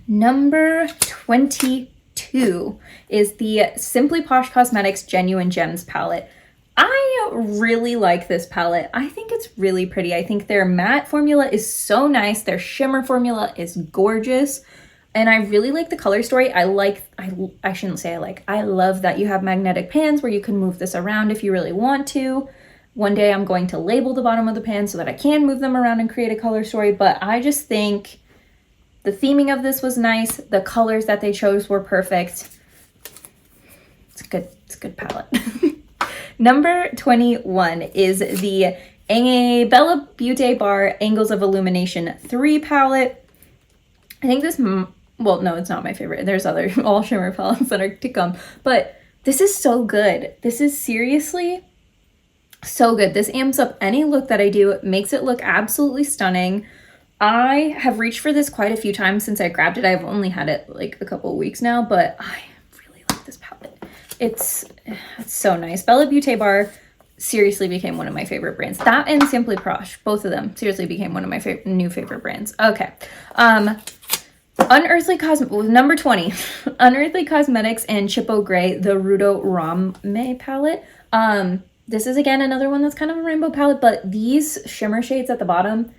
number 22 is the Simply Posh Cosmetics Genuine Gems palette. I really like this palette. I think it's really pretty. I think their matte formula is so nice. Their shimmer formula is gorgeous. And I really like the color story. I shouldn't say I like. I love that you have magnetic pans where you can move this around if you really want to. One day I'm going to label the bottom of the pan so that I can move them around and create a color story. But I just think the theming of this was nice. The colors that they chose were perfect. It's a good palette. Number 21 is the BellaBeauteBar Angles of Illumination 3 palette. I think this, well, no, it's not my favorite. There's other all shimmer palettes that are to come, but this is so good. This is seriously so good. This amps up any look that I do. It makes it look absolutely stunning. I have reached for this quite a few times since I grabbed it. I've only had it like a couple of weeks now, but I really like this palette. It's so nice. BellaBeauteBar seriously became one of my favorite brands. That and Simply Posh, both of them seriously became one of my new favorite brands. Okay. Number 20, Unearthly Cosmetics and Chippo Gray, the Rudo Rame palette. This is again another one that's kind of a rainbow palette, but these shimmer shades at the bottom,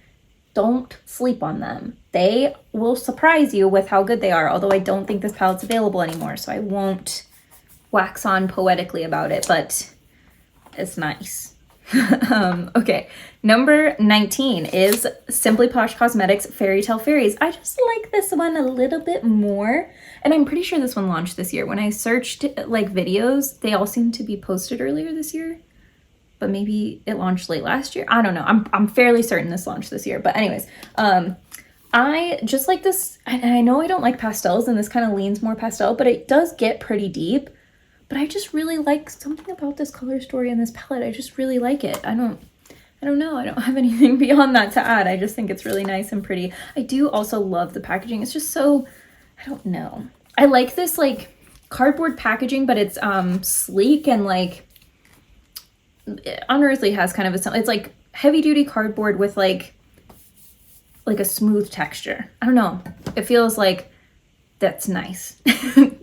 don't sleep on them. They will surprise you with how good they are, although I don't think this palette's available anymore, so I won't wax on poetically about it, but it's nice. Okay, number 19 is Simply Posh Cosmetics Fairy Tale Fairies. I just like this one a little bit more, and I'm pretty sure this one launched this year. When I searched like videos, they all seem to be posted earlier this year, but maybe it launched late last year. I don't know. I'm fairly certain this launched this year. But anyways, I just like this. I know I don't like pastels, and this kind of leans more pastel, but it does get pretty deep. But I just really like something about this color story in this palette. I just really like it. I don't know. I don't have anything beyond that to add. I just think it's really nice and pretty. I do also love the packaging. It's just so, I don't know. I like this like cardboard packaging, but it's sleek and like Unearthly has kind of a, it's like heavy duty cardboard with like a smooth texture. I don't know. It feels like that's nice.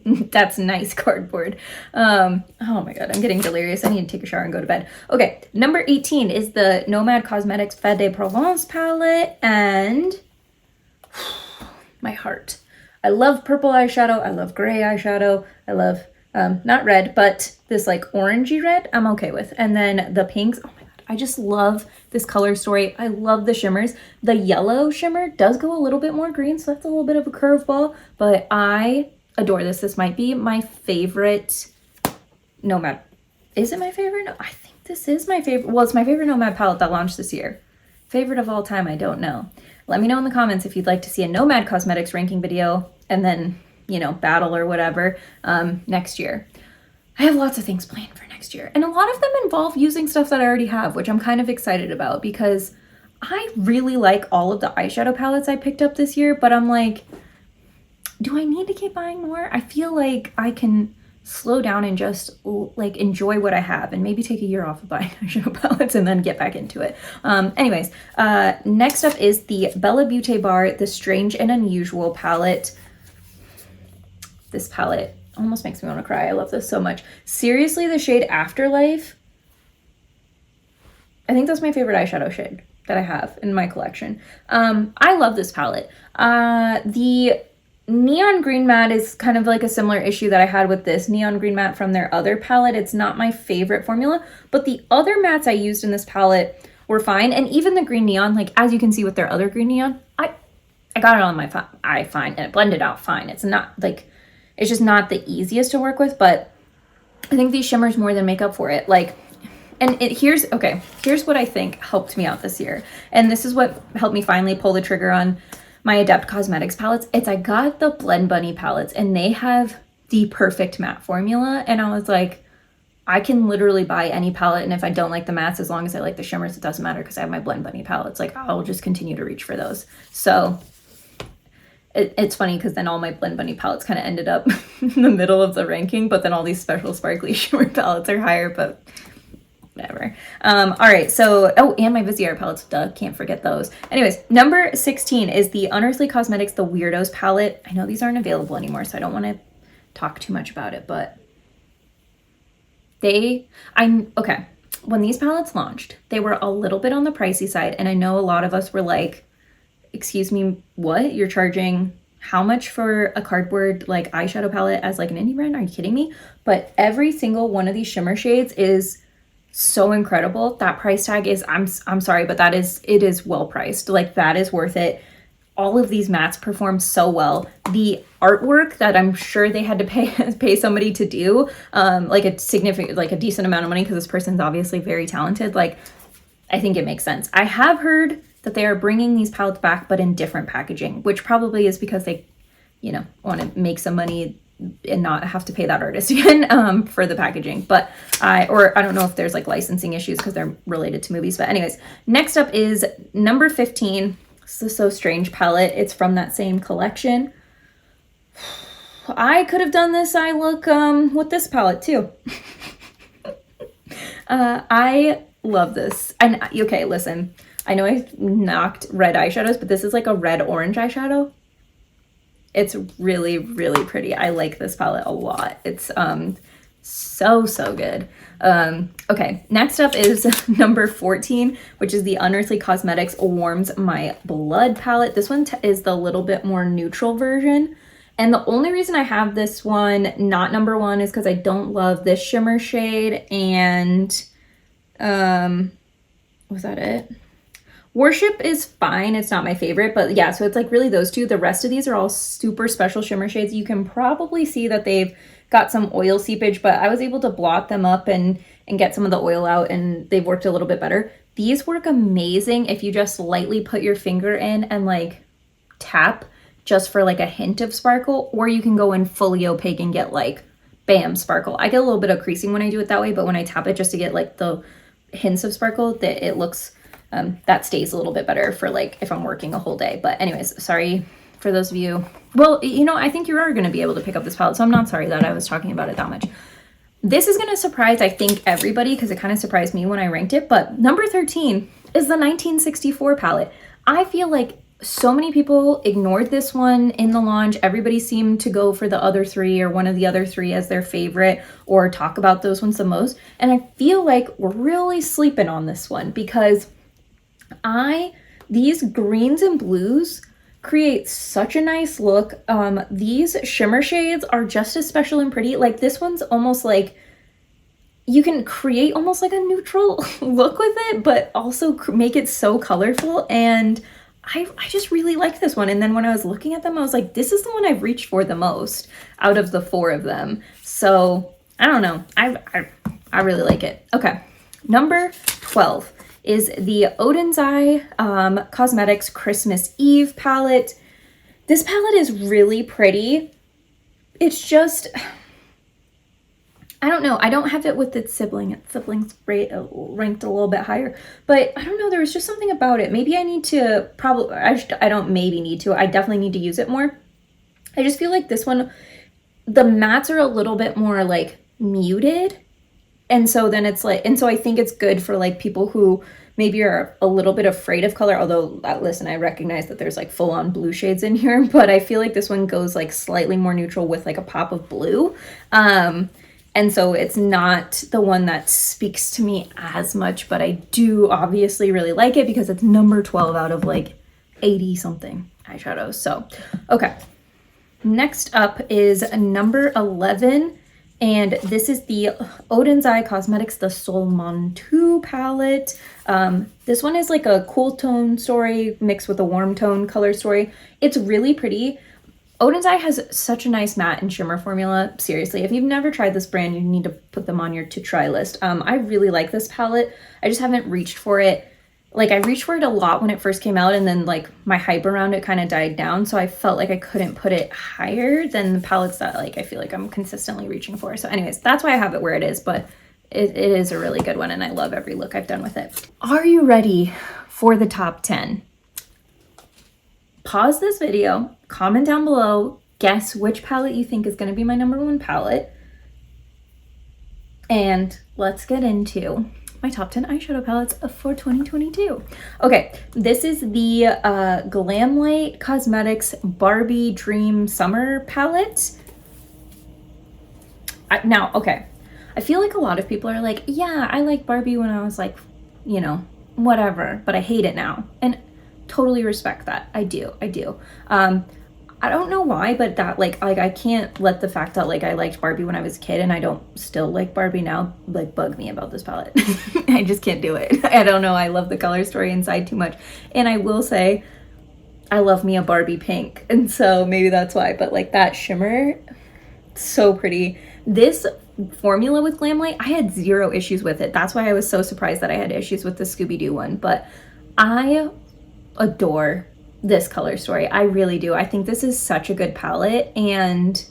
That's nice cardboard. Oh my god, I'm getting delirious. I need to take a shower and go to bed. Okay, number 18 is the Nomad Cosmetics Fête de Provence palette, and my heart. I love purple eyeshadow. I love gray eyeshadow. I love not red, but this like orangey red I'm okay with. And then the pinks, oh my god, I just love this color story. I love the shimmers. The yellow shimmer does go a little bit more green, so that's a little bit of a curveball, but I adore this. This might be my favorite Nomad. Is it my favorite? No, I think this is my favorite. Well, it's my favorite Nomad palette that launched this year. Favorite of all time, I don't know. Let me know in the comments if you'd like to see a Nomad Cosmetics ranking video and then, you know, battle or whatever next year. I have lots of things planned for next year, and a lot of them involve using stuff that I already have, which I'm kind of excited about because I really like all of the eyeshadow palettes I picked up this year, but I'm like, do I need to keep buying more? I feel like I can slow down and just like enjoy what I have and maybe take a year off of buying eyeshadow palettes and then get back into it. Anyways, next up is the BellaBeauteBar, the Strange and Unusual palette. This palette almost makes me want to cry. I love this so much. Seriously, the shade Afterlife, I think that's my favorite eyeshadow shade that I have in my collection. I love this palette. The neon green matte is kind of like a similar issue that I had with this neon green matte from their other palette. It's not my favorite formula, but the other mattes I used in this palette were fine. And even the green neon, like as you can see with their other green neon, I got it on my eye fine and it blended out fine. It's not like, it's just not the easiest to work with, but I think these shimmers more than make up for it. Like, and here's what I think helped me out this year. And this is what helped me finally pull the trigger on my Adept Cosmetics palettes. I got the Blend Bunny palettes and they have the perfect matte formula. And I was like, I can literally buy any palette. And if I don't like the mattes, as long as I like the shimmers, it doesn't matter because I have my Blend Bunny palettes. Like I'll just continue to reach for those. So it's funny because then all my Blend Bunny palettes kind of ended up in the middle of the ranking, but then all these special sparkly shimmer palettes are higher, but whatever. All right, so, oh, and my Viseart palettes, duh, can't forget those. Anyways, number 16 is the Unearthly Cosmetics The Weirdos palette. I know these aren't available anymore, so I don't want to talk too much about it, but okay, when these palettes launched, they were a little bit on the pricey side, and I know a lot of us were like, excuse me, what? You're charging how much for a cardboard like eyeshadow palette as like an indie brand? Are you kidding me? But every single one of these shimmer shades is so incredible. That price tag is, I'm sorry, but it is well priced. Like that is worth it. All of these mattes perform so well. The artwork that I'm sure they had to pay somebody to do, like a significant, like a decent amount of money because this person's obviously very talented. Like I think it makes sense. I have heard that they are bringing these palettes back, but in different packaging, which probably is because they, you know, want to make some money and not have to pay that artist again for the packaging. But I don't know if there's like licensing issues because they're related to movies. But anyways, next up is number 15. This is So Strange palette. It's from that same collection. I could have done this eye look with this palette too. I love this. And okay, listen. I know I knocked red eyeshadows, but this is like a red-orange eyeshadow. It's really, really pretty. I like this palette a lot. It's so good. Okay, next up is number 14, which is the Unearthly Cosmetics Warms My Blood palette. This one is the little bit more neutral version. And the only reason I have this one not number one is because I don't love this shimmer shade, and Was that it? Worship is fine. It's not my favorite, but yeah, so it's like really those two. The rest of these are all super special shimmer shades. You can probably see that they've got some oil seepage, but I was able to blot them up and get some of the oil out, and they've worked a little bit better. These work amazing if you just lightly put your finger in and like tap just for like a hint of sparkle, or you can go in fully opaque and get like bam sparkle. I get a little bit of creasing when I do it that way, but when I tap it just to get like the hints of sparkle, that it looks that stays a little bit better for like if I'm working a whole day. But anyways, sorry for those of you. Well, you know, I think you are going to be able to pick up this palette, so I'm not sorry that I was talking about it that much. This is going to surprise, I think, everybody, because it kind of surprised me when I ranked it. But number 13 is the 1964 palette. I feel like so many people ignored this one in the launch. Everybody seemed to go for the other three or one of the other three as their favorite, or talk about those ones the most. And I feel like we're really sleeping on this one, because these greens and blues create such a nice look. These shimmer shades are just as special and pretty. Like this one's almost like you can create almost like a neutral look with it, but also make it so colorful. And I just really like this one. And then when I was looking at them, I was like, this is the one I've reached for the most out of the four of them. So I don't know. I really like it. Okay. Number 12 is the Odin's Eye Cosmetics Christmas Eve palette. This palette is really pretty. It's just, I don't know. I don't have it with its sibling. Its siblings ranked a little bit higher. But I don't know. There was just something about it. Maybe I need to I don't maybe need to. I definitely need to use it more. I just feel like this one, the mattes are a little bit more like muted. And so then it's like, and so I think it's good for like people who maybe are a little bit afraid of color. Although, listen, I recognize that there's like full on blue shades in here, but I feel like this one goes like slightly more neutral with like a pop of blue. And so it's not the one that speaks to me as much, but I do obviously really like it because it's number 12 out of like 80 something eyeshadows. So, okay. Next up is number 11. And this is the Odin's Eye Cosmetics, the Sol Montu palette. This one is like a cool tone story mixed with a warm tone color story. It's really pretty. Odin's Eye has such a nice matte and shimmer formula. Seriously, if you've never tried this brand, you need to put them on your to try list. I really like this palette. I just haven't reached for it. Like I reached for it a lot when it first came out, and then like my hype around it kind of died down. So I felt like I couldn't put it higher than the palettes that like I feel like I'm consistently reaching for. So anyways, that's why I have it where it is, but it is a really good one and I love every look I've done with it. Are you ready for the top 10? Pause this video, comment down below, guess which palette you think is going to be my number 1 palette. And let's get into my top 10 eyeshadow palettes for 2022. Okay, this is the Glamlight Cosmetics Barbie Dream Summer palette. Now, okay, I feel like a lot of people are like, yeah, I like Barbie when I was like, you know, whatever, but I hate it now. And totally respect that. I do. I don't know why, but that like I can't let the fact that like I liked Barbie when I was a kid and I don't still like Barbie now like bug me about this palette. I just can't do it. I don't know. I love the color story inside too much. And I will say I love me a Barbie pink. And so maybe that's why, but like that shimmer, so pretty. This formula with Glamlight, I had 0 issues with it. That's why I was so surprised that I had issues with the Scooby-Doo one, but I adore this color story. I really do. I think this is such a good palette, and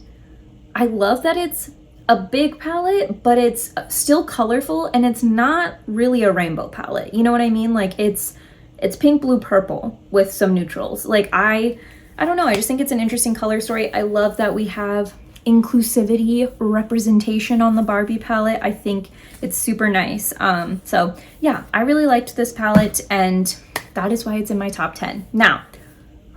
I love that it's a big palette, but it's still colorful, and it's not really a rainbow palette. You know what I mean? Like it's pink, blue, purple with some neutrals. Like I don't know. I just think it's an interesting color story. I love that we have inclusivity representation on the Barbie palette. I think it's super nice. So yeah, I really liked this palette, and that is why it's in my top 10. Now,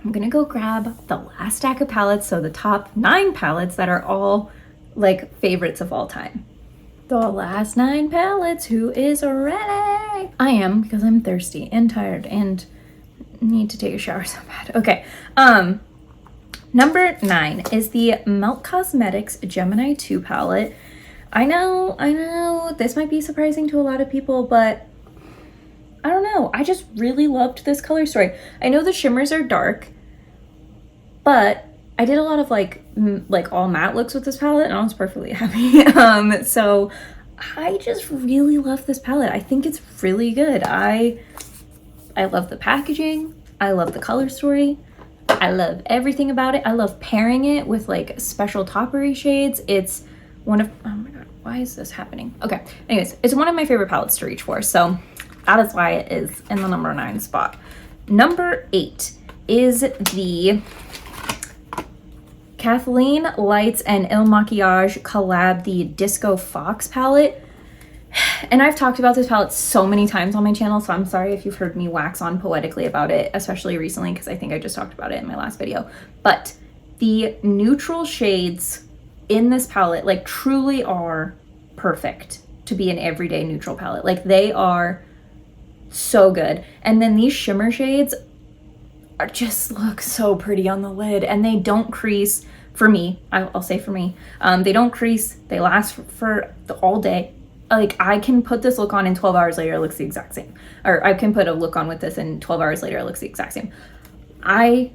I'm gonna go grab the last stack of palettes, so the top 9 palettes that are all like favorites of all time. The last 9 palettes, who is ready? I am, because I'm thirsty and tired and need to take a shower so bad. Okay, number 9 is the Melt Cosmetics Gemini 2 palette. I know, this might be surprising to a lot of people, but I don't know. I just really loved this color story. I know the shimmers are dark, but I did a lot of like all matte looks with this palette and I was perfectly happy. So I just really love this palette. I think it's really good. I love the packaging. I love the color story. I love everything about it. I love pairing it with like special toppery shades. It's one of, oh my God, why is this happening? Okay, anyways, it's one of my favorite palettes to reach for. So that is why it is in the number 9 spot. Number 8 is the Kathleen Lights and Il Makiage collab, the Disco Fox palette. And I've talked about this palette so many times on my channel, so I'm sorry if you've heard me wax on poetically about it, especially recently, because I think I just talked about it in my last video. But the neutral shades in this palette, like, truly are perfect to be an everyday neutral palette. Like, they are so good. And then these shimmer shades are just look so pretty on the lid, and they don't crease for me. I'll say for me. They don't crease. They last for all day. Like, I can put this look on and 12 hours later it looks the exact same. Or I can put a look on with this and 12 hours later it looks the exact same. I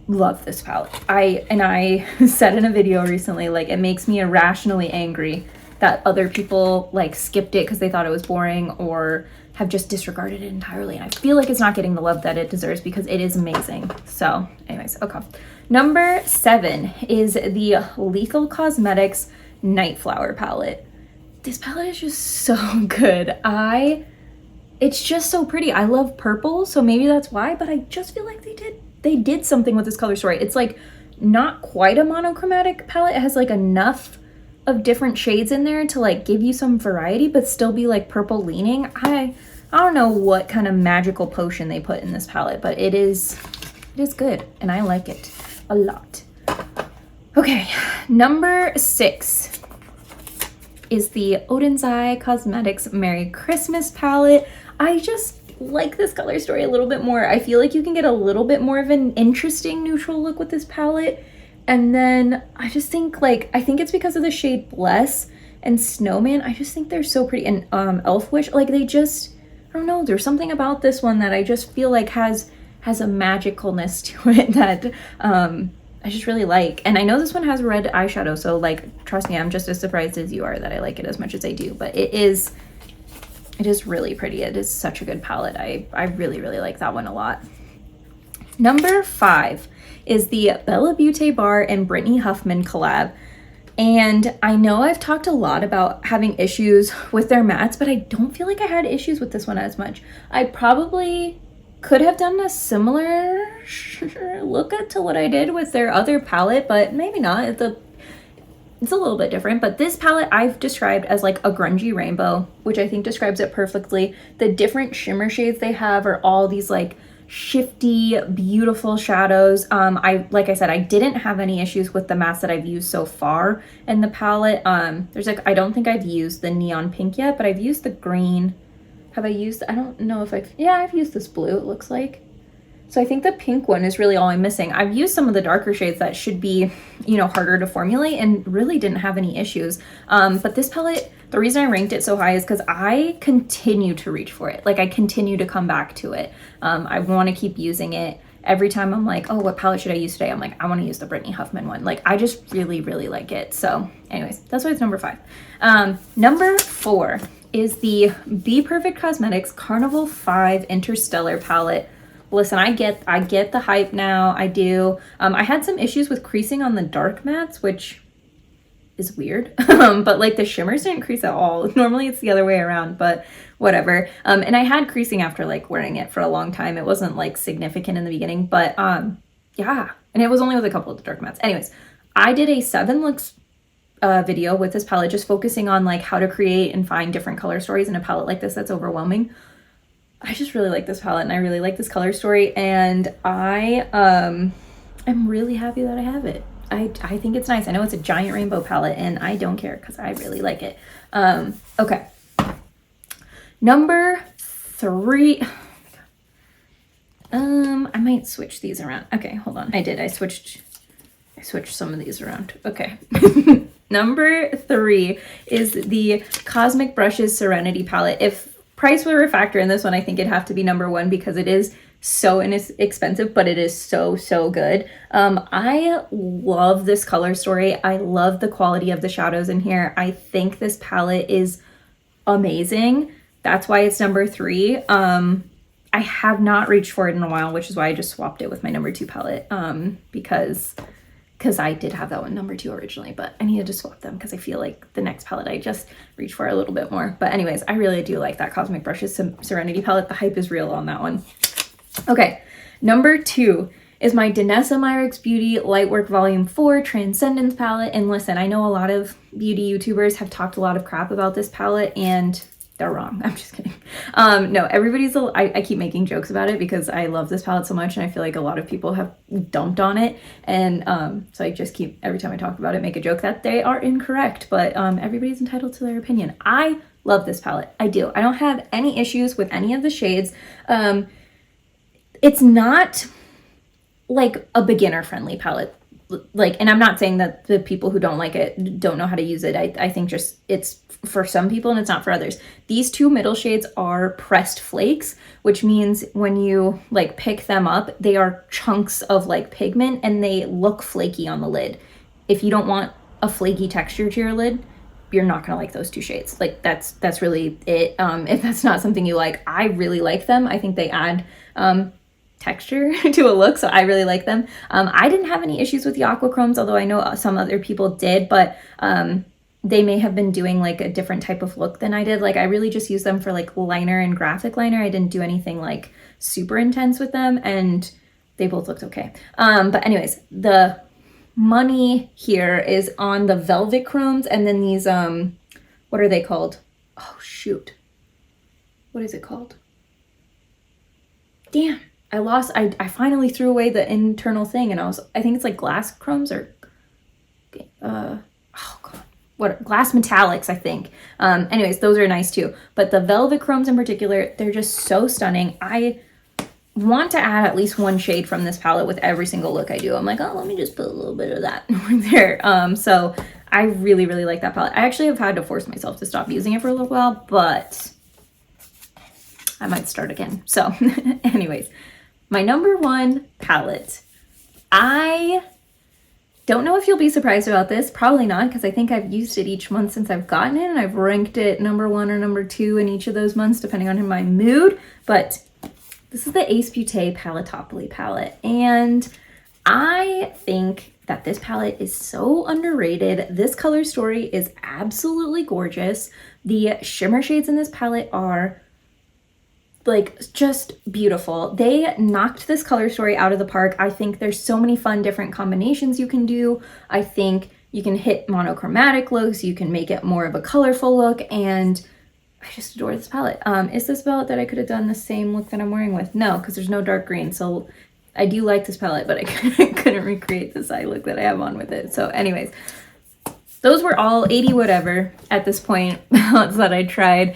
love this palette. I said in a video recently, like, it makes me irrationally angry that other people like skipped it because they thought it was boring or have just disregarded it entirely. And I feel like it's not getting the love that it deserves because it is amazing. So anyways, okay. Number 7 is the Lethal Cosmetics Night Flower palette. This palette is just so good. It's just so pretty. I love purple, so maybe that's why, but I just feel like they did something with this color story. It's like not quite a monochromatic palette. It has like enough of different shades in there to like give you some variety, but still be like purple leaning. I don't know what kind of magical potion they put in this palette, but it is good, and I like it a lot. Okay, number 6 is the Oden's Cosmetics Merry Christmas palette. I just like this color story a little bit more. I feel like you can get a little bit more of an interesting neutral look with this palette. And then I just think I think it's because of the shade Bless and Snowman. I just think they're so pretty. And Elf Wish, like, they just, I don't know, there's something about this one that I just feel like has a magicalness to it that I just really like. And I know this one has red eyeshadow, so like, trust me, I'm just as surprised as you are that I like it as much as I do. But it is really pretty. It is such a good palette. I really, really like that one a lot. Number 5 is the BellaBeauteBar and Brittany Huffman collab. And I know I've talked a lot about having issues with their mattes, but I don't feel like I had issues with this one as much. I probably could have done a similar look to what I did with their other palette, but maybe not. It's a little bit different, but this palette I've described as like a grungy rainbow, which I think describes it perfectly. The different shimmer shades they have are all these like shifty, beautiful shadows. Like I said, I didn't have any issues with the mattes that I've used so far in the palette. There's like, I don't think I've used the neon pink yet, but I've used the green. Have I used, I don't know if I've used this blue, it looks like. So I think the pink one is really all I'm missing. I've used some of the darker shades that should be, you know, harder to formulate and really didn't have any issues. But this palette, the reason I ranked it so high is because I continue to reach for it. Like, I continue to come back to it. I want to keep using it. Every time I'm like, oh, what palette should I use today? I'm like, I want to use the Brittany Huffman one. Like, I just really, really like it. So anyways, that's why it's number 5. Number 4 is the BPerfect Cosmetics Carnival 5 Interstellar palette. Listen, I get the hype now. I do. I had some issues with creasing on the dark mattes, which is weird. But like, the shimmers didn't crease at all. Normally it's the other way around, but whatever. And I had creasing after like wearing it for a long time. It wasn't like significant in the beginning, but yeah. And it was only with a couple of the dark mattes. Anyways, I did a 7 looks video with this palette, just focusing on like how to create and find different color stories in a palette like this that's overwhelming. I just really like this palette and I really like this color story, and I am really happy that I have it. I think it's nice. I know it's a giant rainbow palette and I don't care because I really like it. Okay. Number 3. I might switch these around. Okay, hold on. I switched some of these around. Okay. Number 3 is the Cosmic Brushes Serenity palette. If price were a factor in this one, I think it'd have to be number 1 because it is so inexpensive, but it is so, so good. I love this color story. I love the quality of the shadows in here. I think this palette is amazing. That's why it's number 3. I have not reached for it in a while, which is why I just swapped it with my number 2 palette, because I did have that one number 2 originally, but I needed to swap them because I feel like the next palette I just reached for a little bit more. But anyways, I really do like that Cosmic Brushes Serenity palette. The hype is real on that one. Okay, number 2 is my Danessa Myricks Beauty Lightwork Volume 4 Transcendence palette. And listen, I know a lot of beauty YouTubers have talked a lot of crap about this palette, and they're wrong. I'm just kidding. No, I keep making jokes about it because I love this palette so much, and I feel like a lot of people have dumped on it. And so I just keep, every time I talk about it, make a joke that they are incorrect, but everybody's entitled to their opinion. I love this palette. I do. I don't have any issues with any of the shades. It's not like a beginner-friendly palette. Like, and I'm not saying that the people who don't like it don't know how to use it. I think just it's for some people and it's not for others. These 2 middle shades are pressed flakes, which means when you like pick them up, they are chunks of like pigment and they look flaky on the lid. If you don't want a flaky texture to your lid, you're not gonna like those 2 shades. Like that's really it. If that's not something you like, I really like them. I think they add texture to a look, so I really like them. I didn't have any issues with the aquachromes, although I know some other people did, but they may have been doing like a different type of look than I did. Like I really just used them for like liner and graphic liner. I didn't do anything like super intense with them, and they both looked okay. But anyways, the money here is on the velvet chromes, and then these what are they called? Oh shoot, what is it called? Damn, I finally threw away the internal thing, and I think it's like glass chromes or oh god, what, glass metallics, I think. Anyways, those are nice too, but the velvet chromes in particular, they're just so stunning. I want to add at least 1 shade from this palette with every single look I do. I'm like, oh, let me just put a little bit of that right there. So I really, really like that palette. I actually have had to force myself to stop using it for a little while, but I might start again. So anyways, my number 1 palette. I don't know if you'll be surprised about this. Probably not, because I think I've used it each month since I've gotten it, and I've ranked it number 1 or number 2 in each of those months, depending on my mood. But this is the Ace Beaute Paletteopoly palette, and I think that this palette is so underrated. This color story is absolutely gorgeous. The shimmer shades in this palette are like just beautiful. They knocked this color story out of the park. I think there's so many fun different combinations you can do. I think you can hit monochromatic looks, you can make it more of a colorful look, and I just adore this palette. Is this palette that I could have done the same look that I'm wearing with? No, because there's no dark green. So I do like this palette, but I couldn't recreate this eye look that I have on with it. So anyways, those were all 80 whatever at this point palettes that I tried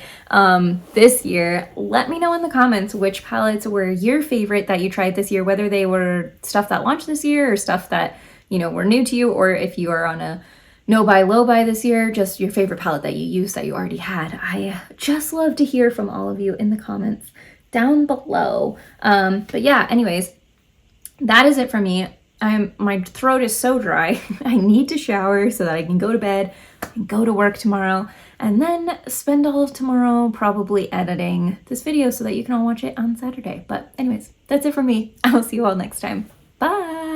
this year. Let me know in the comments which palettes were your favorite that you tried this year, whether they were stuff that launched this year or stuff that, you know, were new to you, or if you are on a no buy, low buy this year, just your favorite palette that you used that you already had. I just love to hear from all of you in the comments down below. But yeah, anyways, that is it for me. My throat is so dry. I need to shower so that I can go to bed and go to work tomorrow, and then spend all of tomorrow probably editing this video so that you can all watch it on Saturday. But anyways, that's it for me. I'll see you all next time. Bye.